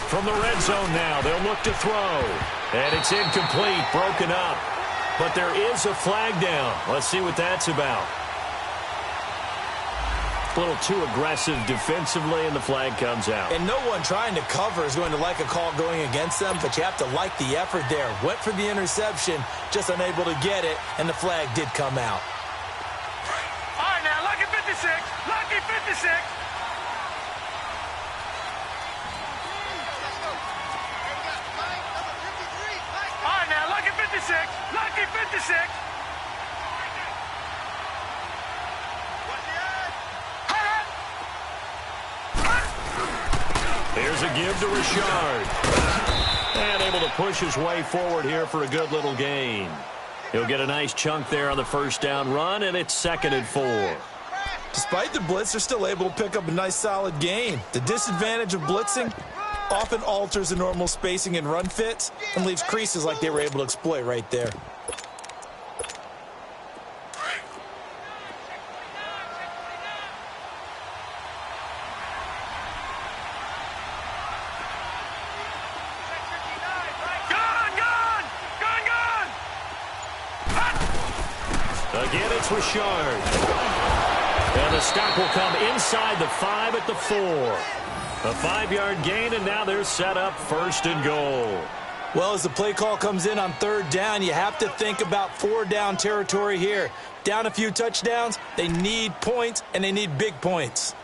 From the red zone now, they'll look to throw. And it's incomplete, broken up. But there is a flag down. Let's see what that's about. A little too aggressive defensively, and the flag comes out.
And no one trying to cover is going to like a call going against them, but you have to like the effort there. Went for the interception, just unable to get it, and the flag did come out.
All right, now, Lucky 56. Lucky 56. Lucky 56.
Here's a give to Richard. And able to push his way forward here for a good little gain. He'll get a nice chunk there on the 1st down run, and it's 2nd and 4.
Despite the blitz, they're still able to pick up a nice solid gain. The disadvantage of blitzing often alters the normal spacing and run fits and leaves creases like they were able to exploit right there.
Again, it's Richard. And the stop will come inside the 5 at the 4. A 5-yard gain, and now they're set up 1st and goal.
Well, as the play call comes in on 3rd down, you have to think about 4-down territory here. Down a few touchdowns, they need points, and they need big points.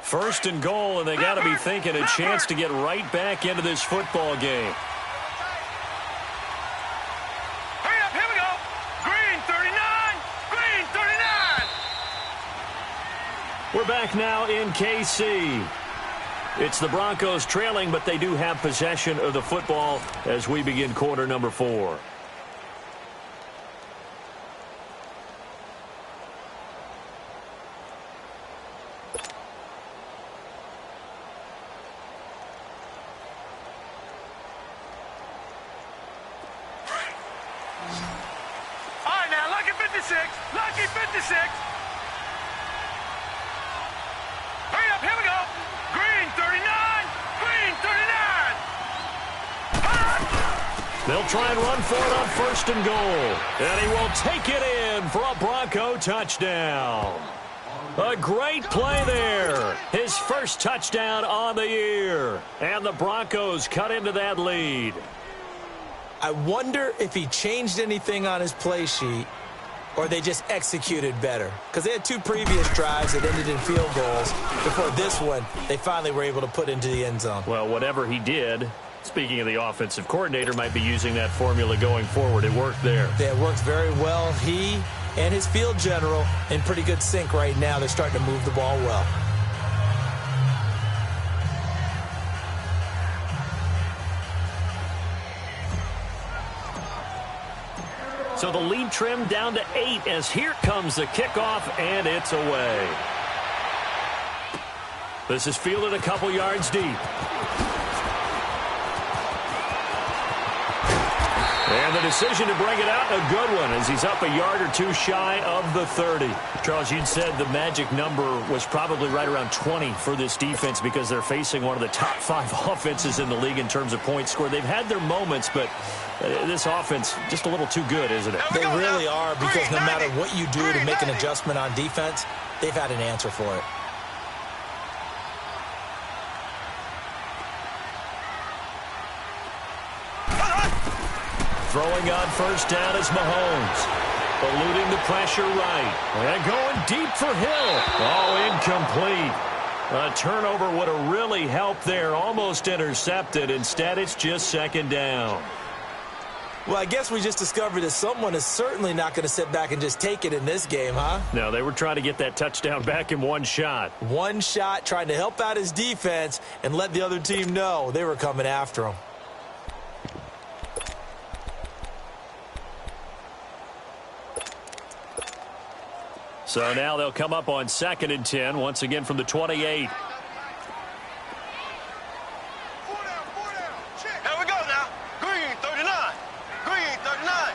First and goal, and they got to be thinking a chance to get right back into this football game.
Hurry up, here we go. Green 39. Green 39.
We're back now in KC. It's the Broncos trailing, but they do have possession of the football as we begin quarter number 4.
56. Lucky 56. Hurry up, here we go. Green 39. Green 39.
They'll try and run for it on first and goal. And he will take it in for a Bronco touchdown. A great play there. His first touchdown on the year. And the Broncos cut into that lead.
I wonder if he changed anything on his play sheet or they just executed better. Because they had two previous drives that ended in field goals. Before this one, they finally were able to put into the end zone.
Well, whatever he did, speaking of the offensive coordinator, might be using that formula going forward. It worked there.
Yeah, it works very well. He and his field general in pretty good sync right now. They're starting to move the ball well.
So the lead trimmed down to 8 as here comes the kickoff, and it's away. This is fielded a couple yards deep. And the decision to bring it out, a good one, as he's up a yard or two shy of the 30. Charles, you'd said the magic number was probably right around 20 for this defense because they're facing one of the top 5 offenses in the league in terms of points scored. They've had their moments, but this offense just a little too good, isn't it?
They really are, because no matter what you do to make an adjustment on defense, they've had an answer for it.
Throwing on first down is Mahomes. Eluding the pressure right. And going deep for Hill. Oh, incomplete. A turnover would have really helped there. Almost intercepted. Instead, it's just second down.
Well, I guess we just discovered that someone is certainly not going to sit back and just take it in this game, huh?
No, they were trying to get that touchdown back in one shot.
One shot, trying to help out his defense and let the other team know they were coming after him.
So now they'll come up on 2nd and 10, once again from the 28.
Here we go now. Green 39. Green 39.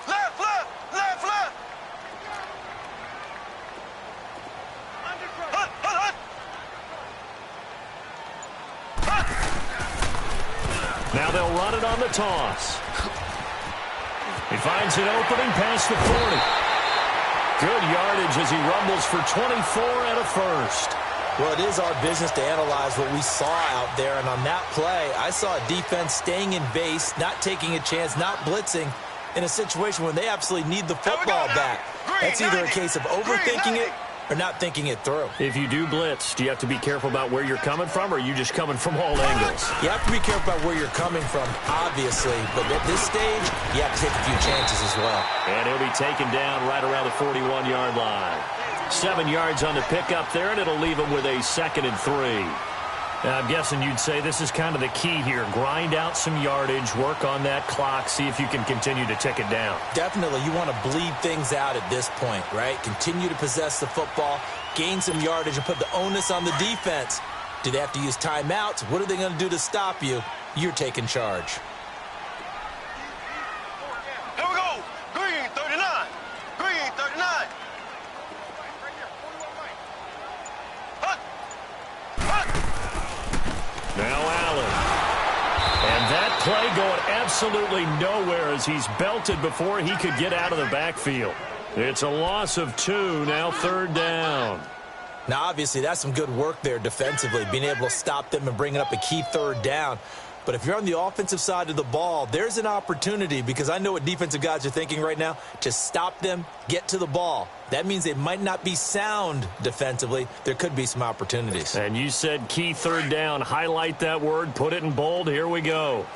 Left, left, left, left. Hut, hut, hut. Hut.
Now they'll run it on the toss. He finds an opening past the 40. Good yardage as he rumbles for 24 and a first.
Well, it is our business to analyze what we saw out there, and on that play, I saw a defense staying in base, not taking a chance, not blitzing, in a situation where they absolutely need the football back. That's either a case of overthinking it or not thinking it through.
If you do blitz, do you have to be careful about where you're coming from, or are you just coming from all angles?
You have to be careful about where you're coming from, obviously, but at this stage, you have to take a few chances as well.
And he'll be taken down right around the 41-yard line. 7 yards on the pickup there, and it'll leave him with a 2nd and 3. Now, I'm guessing you'd say this is kind of the key here. Grind out some yardage, work on that clock, see if you can continue to tick it down.
Definitely, you want to bleed things out at this point, right? Continue to possess the football, gain some yardage, and put the onus on the defense. Do they have to use timeouts? What are they going to do to stop you? You're taking charge.
Here we go. Green 39. Green 39. Hut. Hut.
Now Allen. And that play going absolutely nowhere as he's belted before he could get out of the backfield. It's a loss of 2, now 3rd down.
Now, obviously, that's some good work there defensively, being able to stop them and bringing up a key 3rd down. But if you're on the offensive side of the ball, there's an opportunity, because I know what defensive guys are thinking right now, to stop them, get to the ball. That means they might not be sound defensively. There could be some opportunities.
And you said key 3rd down. Highlight that word, put it in bold. Here we go.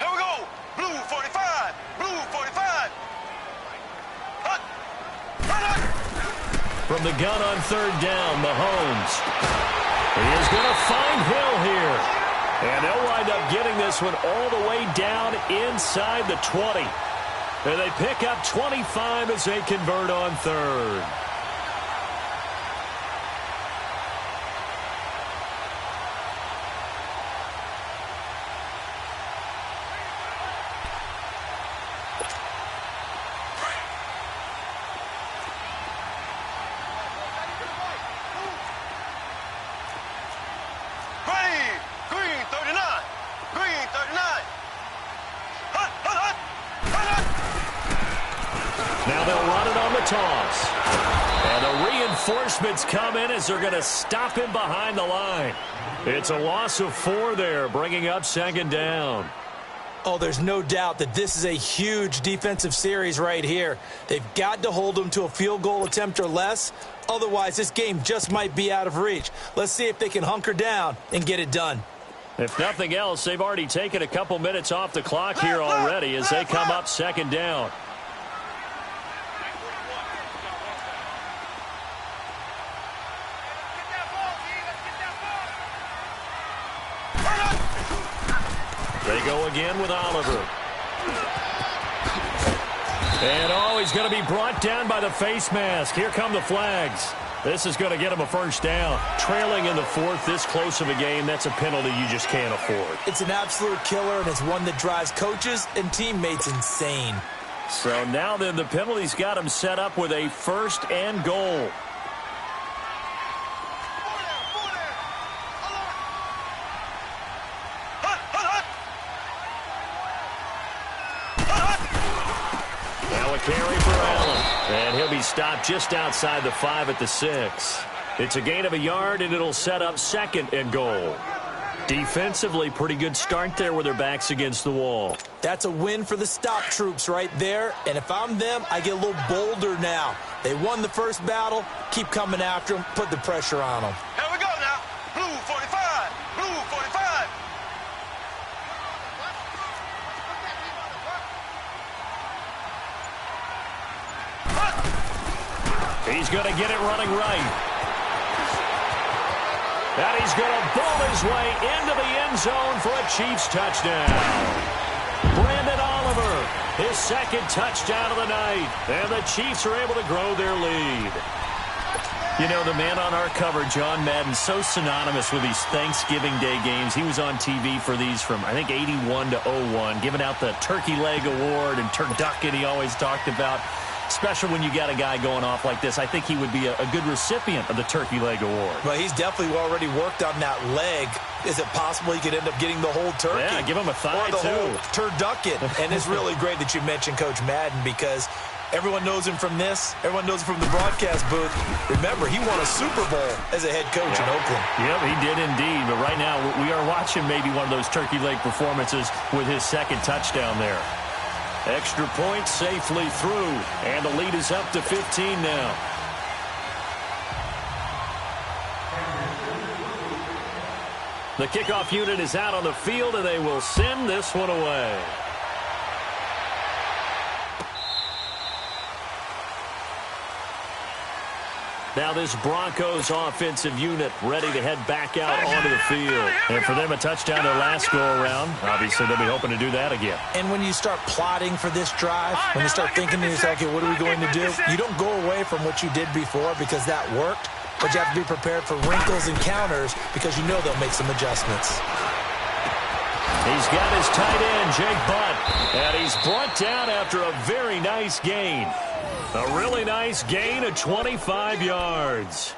Here we go. Blue 45. Blue 45. Hut. Hut, hut.
From the gun on 3rd down, Mahomes. He is going to find Hill here. And they'll wind up getting this one all the way down inside the 20. And they pick up 25 as they convert on 3rd. Reinforcements come in as they're going to stop him behind the line. It's a loss of 4 there, bringing up second down.
Oh, there's no doubt that this is a huge defensive series right here. They've got to hold them to a field goal attempt or less. Otherwise, this game just might be out of reach. Let's see if they can hunker down and get it done.
If nothing else, they've already taken a couple minutes off the clock here already as they come up second down. They go again with Oliver. And, oh, he's going to be brought down by the face mask. Here come the flags. This is going to get him a first down. Trailing in the 4th, this close of a game, that's a penalty you just can't afford.
It's an absolute killer, and it's one that drives coaches and teammates insane.
So now then, the penalty's got him set up with a 1st and goal. Carry for Allen. And he'll be stopped just outside the 5 at the 6. It's a gain of a yard, and it'll set up 2nd and goal. Defensively, pretty good start there with their backs against the wall.
That's a win for the stop troops right there. And if I'm them, I get a little bolder now. They won the first battle. Keep coming after them. Put the pressure on them.
Here we go now. Blue 45. Blue 45.
He's going to get it running right. And he's going to bowl his way into the end zone for a Chiefs touchdown. Brandon Oliver, his 2nd touchdown of the night. And the Chiefs are able to grow their lead. You know, the man on our cover, John Madden, so synonymous with these Thanksgiving Day games. He was on TV for these from, I think, 81 to 01, giving out the Turkey Leg Award and turducken he always talked about. Special when you got a guy going off like this. I think he would be a good recipient of the Turkey Leg Award.
Well, he's definitely already worked on that leg. Is it possible he could end up getting the whole turkey?
Yeah, give him a thigh,
or the
too.
whole turducken. And it's really great that you mentioned Coach Madden because everyone knows him from this. Everyone knows him from the broadcast booth. Remember, he won a Super Bowl as a head coach in Oakland.
Yep, he did indeed. But right now, we are watching maybe one of those turkey leg performances with his 2nd touchdown there. Extra point safely through, and the lead is up to 15 now. The kickoff unit is out on the field, and they will send this one away. Now this Broncos offensive unit ready to head back out onto the field. And for them, a touchdown their last go-around. Obviously, they'll be hoping to do that again.
And when you start plotting for this drive, when you start thinking to yourself, okay, what are we going to do? You don't go away from what you did before because that worked, but you have to be prepared for wrinkles and counters because you know they'll make some adjustments.
He's got his tight end, Jake Butt, and he's brought down after a very nice gain. A really nice gain of 25 yards.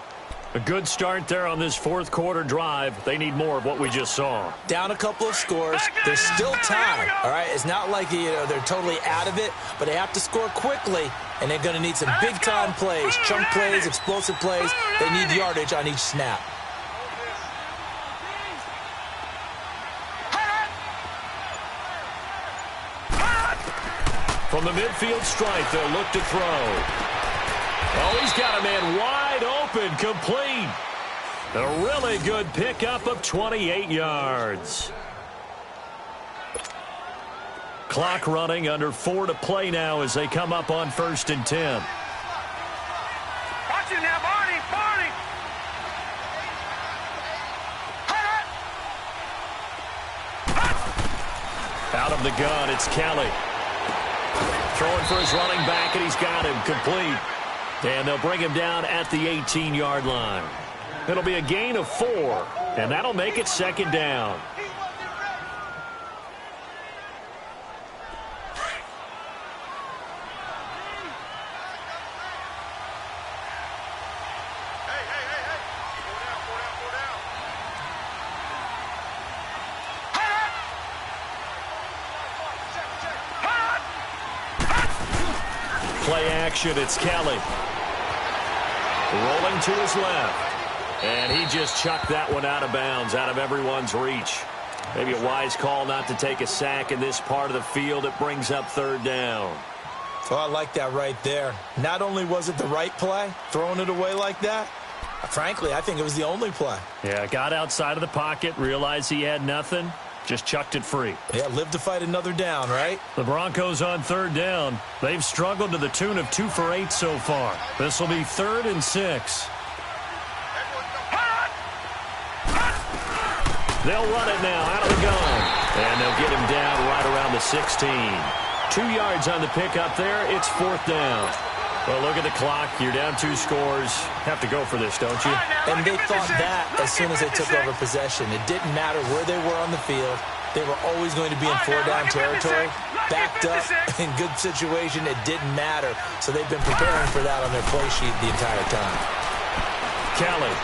A good start there on this 4th quarter drive. They need more of what we just saw.
Down a couple of scores. There's still time, all right? It's not like they're totally out of it, but they have to score quickly, and they're going to need some big-time plays, chunk plays, explosive plays. They need yardage on each snap.
From the midfield stripe, they'll look to throw. Oh, he's got a man wide open, complete. A really good pickup of 28 yards. Clock running, under 4 to play now as they come up on 1st and 10.
Watch it now, Barney, Barney.
Out of the gun, it's Kelly. Throwing for his running back, and he's got him complete. And they'll bring him down at the 18-yard line. It'll be a gain of 4, and that'll make it 2nd down. Play action, it's Kelly. Rolling to his left. And he just chucked that one out of bounds, out of everyone's reach. Maybe a wise call not to take a sack in this part of the field. It brings up third down.
So I like that right there. Not only was it the right play, throwing it away like that, frankly, I think it was the only play.
Yeah, got outside of the pocket, realized he had nothing, just chucked it free.
Yeah, live to fight another down, right?
The Broncos on third down. They've struggled to the tune of 2 for 8 so far. This will be 3rd and 6. They'll run it now out of the gun. And they'll get him down right around the 16. 2 yards on the pickup there. It's 4th down. Well, look at the clock. You're down 2 scores. Have to go for this, don't you?
And they thought that as soon as they took over possession. It didn't matter where they were on the field. They were always going to be in 4-down territory. Backed up, in good situation, it didn't matter. So they've been preparing for that on their play sheet the entire time.
Kelly.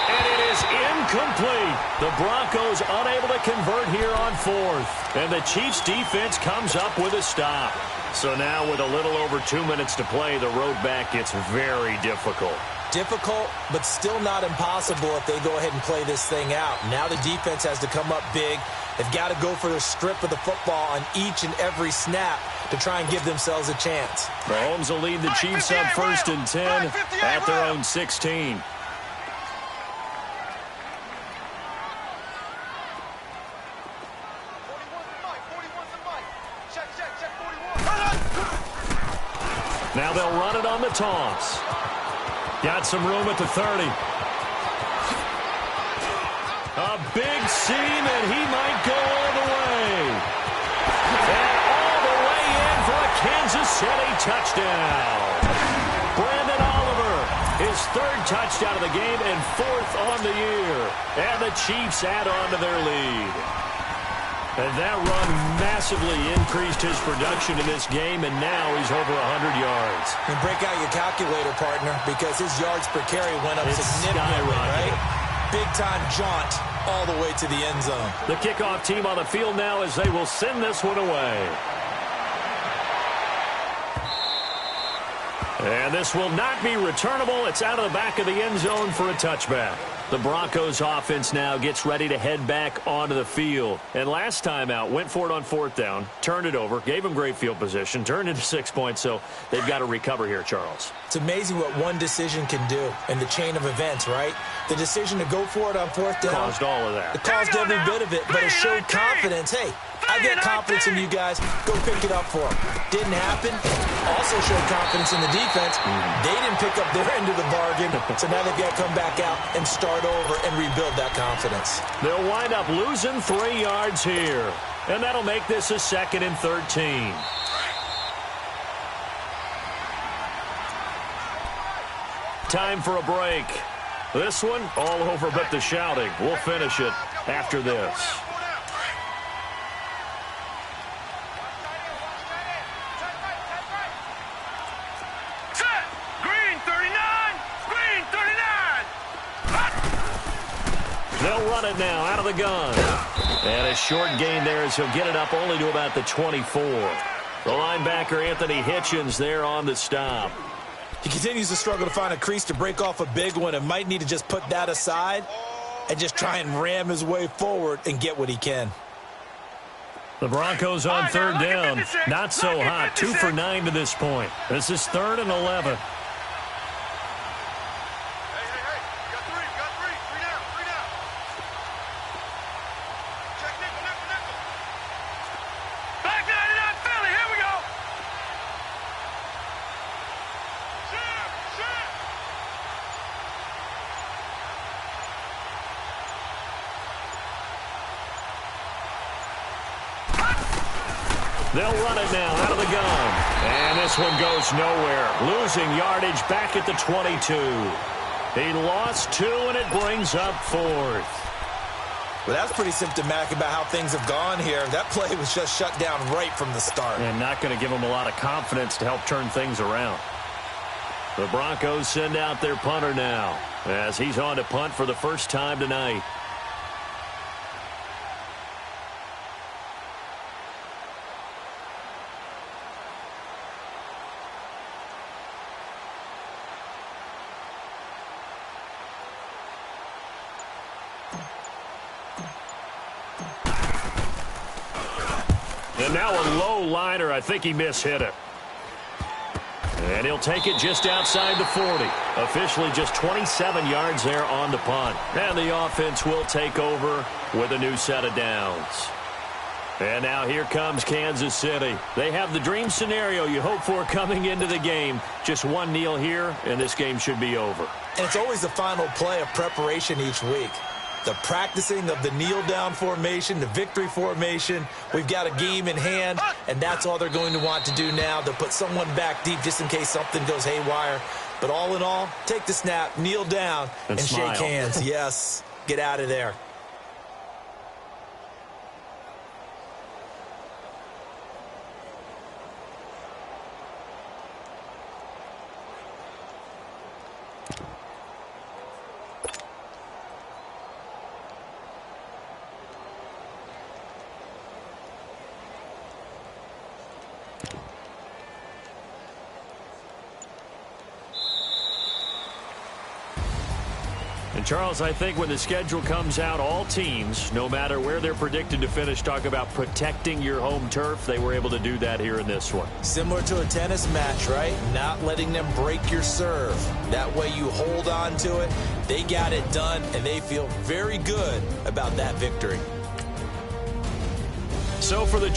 And it is incomplete. The Broncos unable to convert here on 4th. And the Chiefs defense comes up with a stop. So now with a little over 2 minutes to play, the road back gets very difficult.
Difficult, but still not impossible if they go ahead and play this thing out. Now the defense has to come up big. They've got to go for the strip of the football on each and every snap to try and give themselves a chance.
Mahomes will lead the Chiefs up 1st and 10 at their own 16. Now they'll run it on the toss. Got some room at the 30. A big seam, and he might go all the way. And all the way in for a Kansas City touchdown. Brandon Oliver, his 3rd touchdown of the game and 4th on the year. And the Chiefs add on to their lead. And that run massively increased his production in this game, and now he's over 100 yards.
And break out your calculator, partner, because his yards per carry went up significantly, right? Big-time jaunt all the way to the end zone.
The kickoff team on the field now as they will send this one away. And this will not be returnable. It's out of the back of the end zone for a touchback. The Broncos offense now gets ready to head back onto the field. And last time out, went for it on 4th down, turned it over, gave them great field position, turned into 6 points, so they've got to recover here, Charles.
It's amazing what one decision can do in the chain of events, right? The decision to go for it on 4th down.
Caused all of that.
It caused every bit of it, but it showed confidence. Hey, I get confidence in you guys. Go pick it up for them. Didn't happen. Also showed confidence in the defense. They didn't pick up their end of the bargain, so now they've got to come back out and start over and rebuild that confidence.
They'll wind up losing 3 yards here, and that'll make this a 2nd and 13. Time for a break. This one, all over but the shouting. We'll finish it after this. They'll run it now out of the gun. And a short gain there as he'll get it up only to about the 24. The linebacker, Anthony Hitchens, there on the stop.
He continues to struggle to find a crease to break off a big one and might need to just put that aside and just try and ram his way forward and get what he can.
The Broncos on 3rd down. Not so hot. 2 for 9 to this point. This is 3rd and 11. They'll run it now out of the gun. And this one goes nowhere. Losing yardage back at the 22. He lost 2, and it brings up 4th.
Well, that's pretty symptomatic about how things have gone here. That play was just shut down right from the start.
And not going to give him a lot of confidence to help turn things around. The Broncos send out their punter now as he's on to punt for the first time tonight. Now a low liner. I think he mishit it. And he'll take it just outside the 40. Officially just 27 yards there on the punt. And the offense will take over with a new set of downs. And now here comes Kansas City. They have the dream scenario you hope for coming into the game. Just one kneel here, and this game should be over.
And it's always the final play of preparation each week. The practicing of the kneel-down formation, the victory formation. We've got a game in hand, and that's all they're going to want to do now, to put someone back deep just in case something goes haywire. But all in all, take the snap, kneel down, and shake hands. Yes, get out of there.
And Charles, I think when the schedule comes out, all teams, no matter where they're predicted to finish, talk about protecting your home turf. They were able to do that here in this one.
Similar to a tennis match, right? Not letting them break your serve. That way you hold on to it. They got it done, and they feel very good about that victory.
So for the